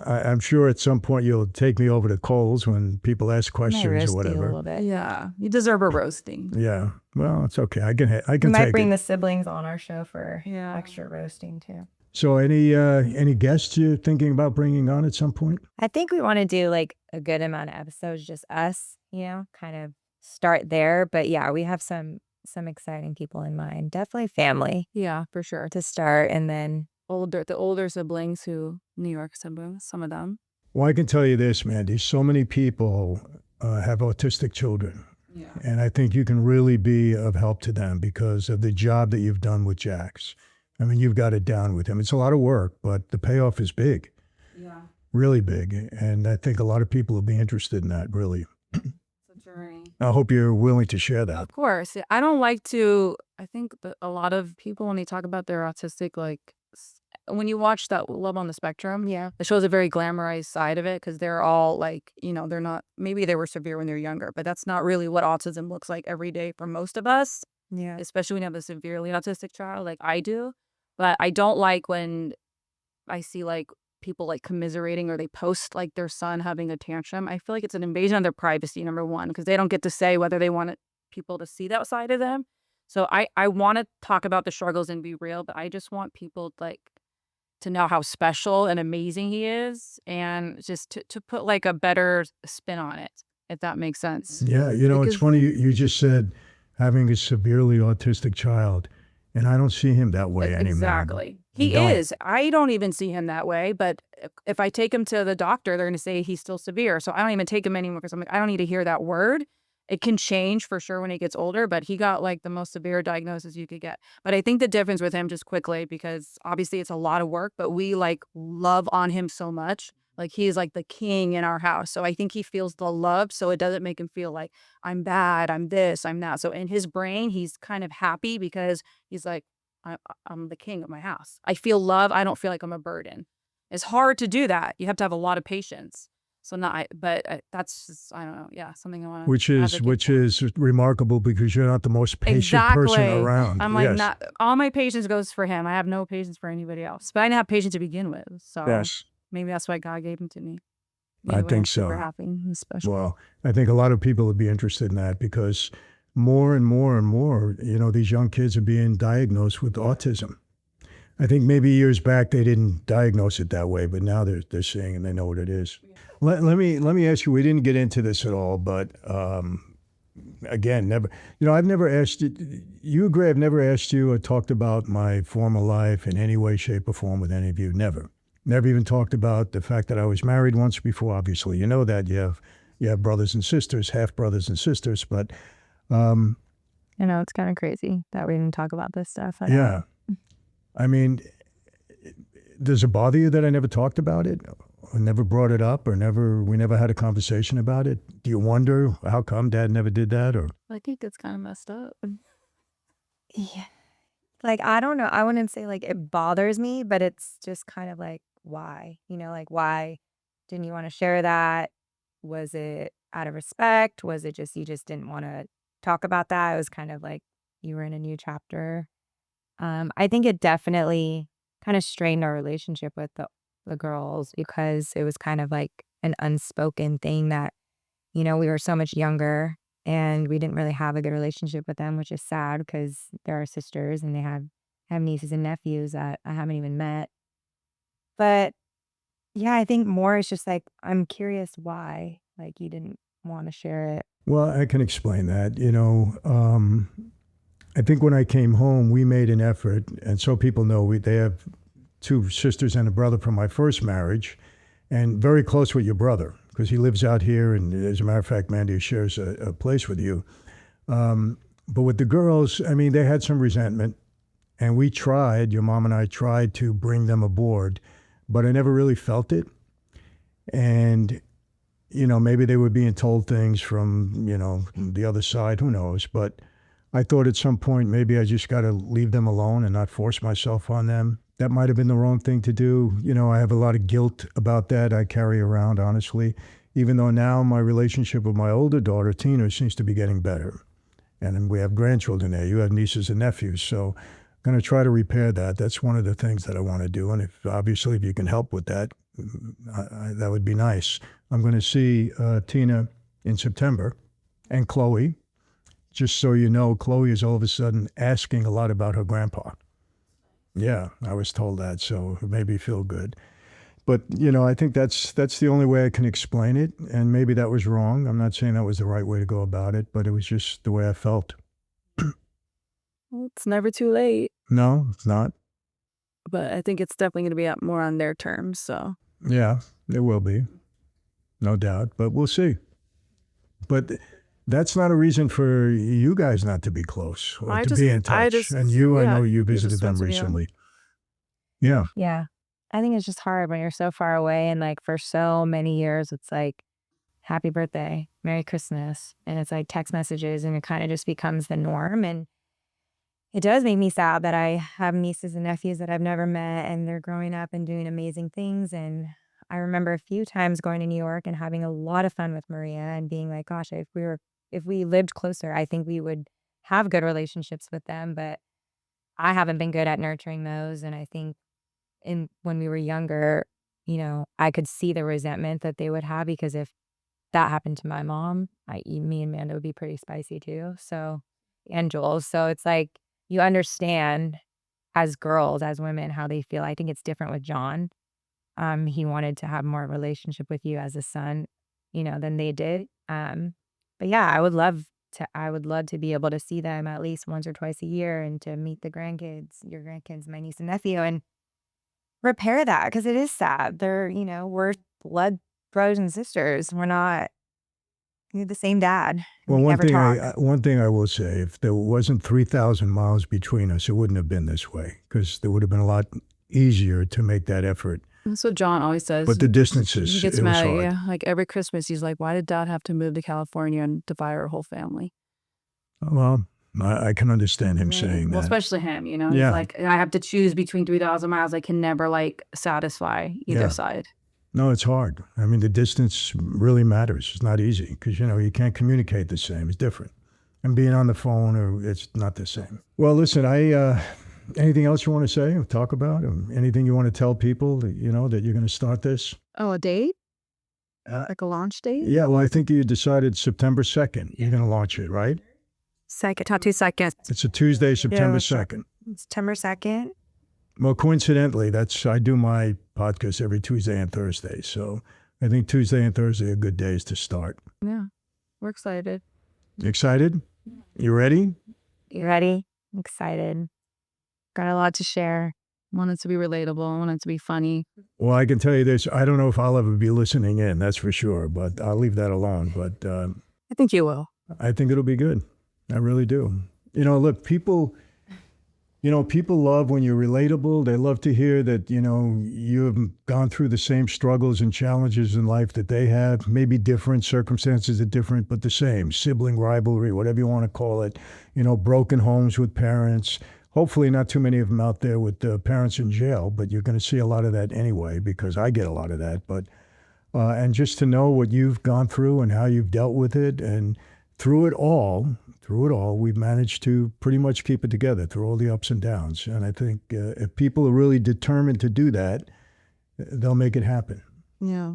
I'm sure at some point you'll take me over to Cole's when people ask questions or roast you a whatever. little bit. Yeah, you deserve a roasting. Yeah. Well, it's okay. I We can might take bring it. the siblings on our show for Yeah. extra roasting too. So any guests you're thinking about bringing on at some point? I think we want to do like a good amount of episodes, just us, kind of start there. But yeah, we have some exciting people in mind. Definitely family Yeah, for sure. to start, and then The older siblings who New York siblings, some of them. Well, I can tell you this, Mandy. So many people have autistic children. Yeah. And I think you can really be of help to them because of the job that you've done with Jax. I mean, you've got it down with him. It's a lot of work, but the payoff is big, Yeah. really big. And I think a lot of people will be interested in that, really. It's a journey. I hope you're willing to share that. Of course. I don't like to, I think that a lot of people, when they talk about their autistic, like, when you watch that Love on the Spectrum, yeah, it shows a very glamorized side of it because they're all like, they're not, maybe they were severe when they're younger, but that's not really what autism looks like every day for most of us, yeah, especially when you have a severely autistic child like I do. But I don't like when I see like people like commiserating or they post like their son having a tantrum. I feel like it's an invasion of their privacy, number one, because they don't get to say whether they want people to see that side of them. So I want to talk about the struggles and be real, but I just want people like to know how special and amazing he is and just to put like a better spin on it, if that makes sense. Yeah, it's Because funny. You just said having a severely autistic child, and I don't see him that way anymore. exactly. You He don't. is. I don't even see him that way, but if I take him to the doctor, they're going to say he's still severe. So I don't even take him anymore because I'm like, I don't need to hear that word. It can change for sure when he gets older, but he got like the most severe diagnosis you could get. But I think the difference with him, just quickly, because obviously it's a lot of work, but we like love on him so much. Like he's like the king in our house. So I think he feels the love. So it doesn't make him feel like I'm bad, I'm this, I'm that. So in his brain, he's kind of happy because he's like, I'm the king of my house. I feel love. I don't feel like I'm a burden. It's hard to do that. You have to have a lot of patience. So that's just, I don't know. Yeah, something I want to Which is remarkable because you're not the most patient person exactly. around. I'm like, Yes. not all my patience goes for him. I have no patience for anybody else. But I didn't have patience to begin with. So Yes, maybe that's why God gave him to me. I Anyway, think I'm super so. happy and special. Well, I think a lot of people would be interested in that because more and more and more, these young kids are being diagnosed with autism. I think maybe years back they didn't diagnose it that way, but now they're seeing and they know what it is. Let me ask you. We didn't get into this at all, but again, never. I've never asked you. You agree? I've never asked you or talked about my former life in any way, shape, or form with any of you. Never. Never even talked about the fact that I was married once before. Obviously, you know that you have brothers and sisters, half brothers and sisters, but it's kind of crazy that we didn't talk about this stuff. I know. yeah. I mean, does it bother you that I never talked about it, or never brought it up, or we never had a conversation about it? Do you wonder how come Dad never did that? Or I think it's kind of messed up. Yeah. Like, I don't know. I wouldn't say like it bothers me, but it's just kind of like, why? Like, why didn't you want to share that? Was it out of respect? Was it just you just didn't want to talk about that? It was kind of like you were in a new chapter. I think it definitely kind of strained our relationship with the girls because it was kind of like an unspoken thing that, we were so much younger and we didn't really have a good relationship with them, which is sad because they're our sisters and they have nieces and nephews that I haven't even met. But yeah, I think more is just like, I'm curious why, like, you didn't want to share it. well, I can explain that. I think when I came home, we made an effort, and so people know they have two sisters and a brother from my first marriage, and very close with your brother because he lives out here, and as a matter of fact, Mandy shares a place with you. But with the girls, I mean, they had some resentment, and your mom and I tried to bring them aboard, but I never really felt it. And, maybe they were being told things from, the other side, who knows, but I thought at some point maybe I just got to leave them alone and not force myself on them. That might have been the wrong thing to do. I have a lot of guilt about that I carry around, honestly, even though now my relationship with my older daughter, Tina, seems to be getting better. And then we have grandchildren there. You have nieces and nephews. So I'm going to try to repair that. That's one of the things that I want to do. And if you can help with that, that would be nice. I'm going to see Tina in September and Chloe. Just so you know, Chloe is all of a sudden asking a lot about her grandpa. Yeah, I was told that, so it made me feel good. But, I think that's the only way I can explain it. And maybe that was wrong. I'm not saying that was the right way to go about it, but it was just the way I felt. Well, it's never too late, No, it's not. but I think it's definitely going to be more on their terms. So Yeah, there will be. No doubt. But we'll see. But that's not a reason for you guys not to be close or to be in touch. And you, I know you visited them recently. Yeah. Yeah. I think it's just hard when you're so far away and like for so many years, it's like, happy birthday, Merry Christmas. And it's like text messages and it kind of just becomes the norm. And it does make me sad that I have nieces and nephews that I've never met and they're growing up and doing amazing things. And I remember a few times going to New York and having a lot of fun with Maria and being like, gosh, if we lived closer, I think we would have good relationships with them. But I haven't been good at nurturing those. And I think when we were younger, I could see the resentment that they would have because if that happened to my mom, me and Amanda would be pretty spicy too. So, and Jules. So it's like you understand as girls, as women, how they feel. I think it's different with John. He wanted to have more relationship with you as a son, than they did. But yeah, I would love to be able to see them at least once or twice a year and to meet the grandkids, your grandkids, my niece and nephew, and repair that because it is sad. We're blood brothers and sisters. We're not the same dad. Well, We never talk. one thing I will say, if there wasn't 3,000 miles between us, it wouldn't have been this way because there would have been a lot easier to make that effort. that's what John always says. But the distances, He gets it was mad at hard. you. Like every Christmas, he's like, "Why did Dad have to move to California and divide our whole family?" Well, I can understand him saying Well, that. especially him. Yeah. He's like, I have to choose between 3,000 miles. I can never satisfy either Yeah. side. No, it's hard. I mean, the distance really matters. It's not easy because, you can't communicate the same. It's different. And being on the phone, it's not the same. Well, listen, anything else you want to say or talk about? Or anything you want to tell people that, that you're going to start this? Oh, a date? Uh, Like a launch date? Yeah, well, I think you decided September 2nd. You're going to launch it, right? Tattoo second. It's a Tuesday, September that's right. 2nd. September 2nd. Well, coincidentally, I do my podcast every Tuesday and Thursday. So I think Tuesday and Thursday are good days to start. Yeah. We're excited. You excited? You ready? You ready? I'm excited. Got a lot to share. Want it to be relatable. I want it to be funny. Well, I can tell you this. I don't know if I'll ever be listening in, that's for sure, but I'll leave that alone. But I think you will. I think it'll be good. I really do. Look, people love when you're relatable. They love to hear that, you've gone through the same struggles and challenges in life that they have. Maybe different, circumstances are different, but the same. Sibling rivalry, whatever you want to call it. Broken homes with parents. Hopefully not too many of them out there with parents in jail, but you're going to see a lot of that anyway because I get a lot of that. But and just to know what you've gone through and how you've dealt with it, and through it all, we've managed to pretty much keep it together through all the ups and downs. And I think if people are really determined to do that, they'll make it happen. Yeah.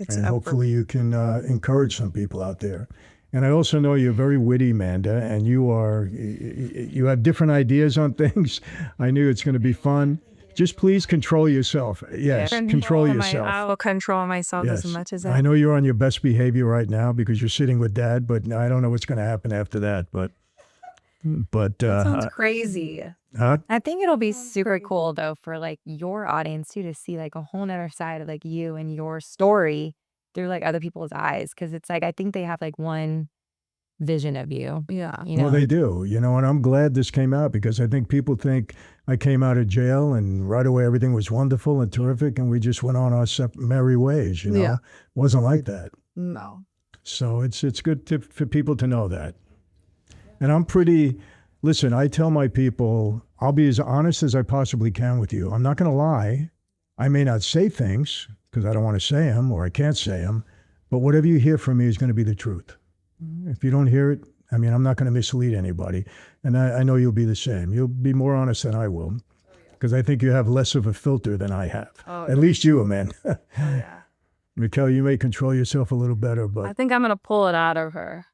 And hopefully you can encourage some people out there. And I also know you're very witty, Amanda, and you have different ideas on things. I knew it's going to be fun. Just please control yourself. Yes, control yourself. I will control myself Yes. as much as I know you're on your best behavior right now because you're sitting with Dad, but I don't know what's going to happen after that. But sounds crazy. huh? I think it'll be super cool though for your audience too to see a whole nother side of you and your story through other people's eyes because it's I think they have one vision of you. Yeah. Well, they do, and I'm glad this came out because I think people think I came out of jail and right away everything was wonderful and terrific and we just went on our merry ways, Yeah. It wasn't like that. No. So it's good for people to know that. And listen, I tell my people, I'll be as honest as I possibly can with you. I'm not going to lie. I may not say things because I don't want to say them or I can't say them, but whatever you hear from me is going to be the truth. If you don't hear it, I'm not going to mislead anybody. And I know you'll be the same. You'll be more honest than I will because I think you have less of a filter than I have. Oh, At least you, Amanda. yeah. Miquelle, you may control yourself a little better, I but think I'm going to pull it out of her.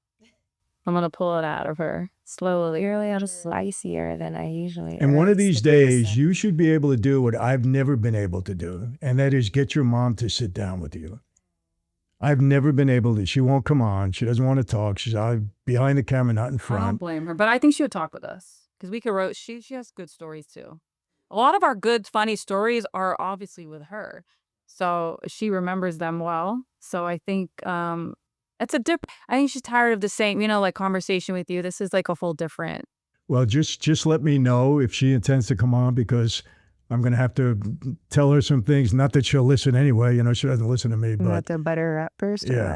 I'm going to pull it out of her slowly. You're a little spicier than I usually And one of these the days, person. you should be able to do what I've never been able to do, and that is get your mom to sit down with you. I've never been able to. She won't come on. She doesn't want to talk. She's out behind the camera, not in I don't front. blame her, but I think she would talk with us because we could wrote. She has good stories too. A lot of our good, funny stories are obviously with her, so she remembers them well. So I think it's a different. I think she's tired of the same, like conversation with you. This is like a full different. Well, just let me know if she intends to come on, because I'm going to have to tell her some things. Not that she'll listen anyway. She doesn't listen to me, Not but to butter her up first. Or yeah.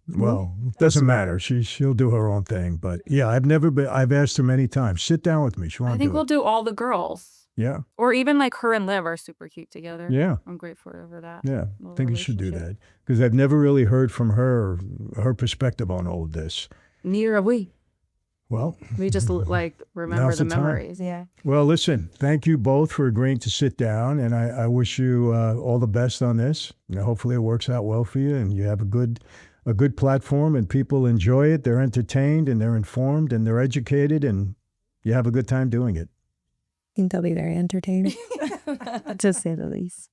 what? Well, it doesn't matter. She'll do her own thing. But yeah, I've asked her many times, sit down with me. She won't I think do we'll it. do all the girls, Yeah. or even like her and Liv are super cute together. Yeah. I'm grateful for that. Yeah. I little think you should do relationship. that, because I've never really heard from her, her perspective on all of this. Neither have we. Well, We just like remember Now's the the time. memories. Yeah. well, listen, thank you both for agreeing to sit down, and I wish you all the best on this. Hopefully it works out well for you, and you have a good platform, and people enjoy it. They're entertained, and they're informed, and they're educated, and you have a good time doing it. I think they'll be very entertaining, to say the least.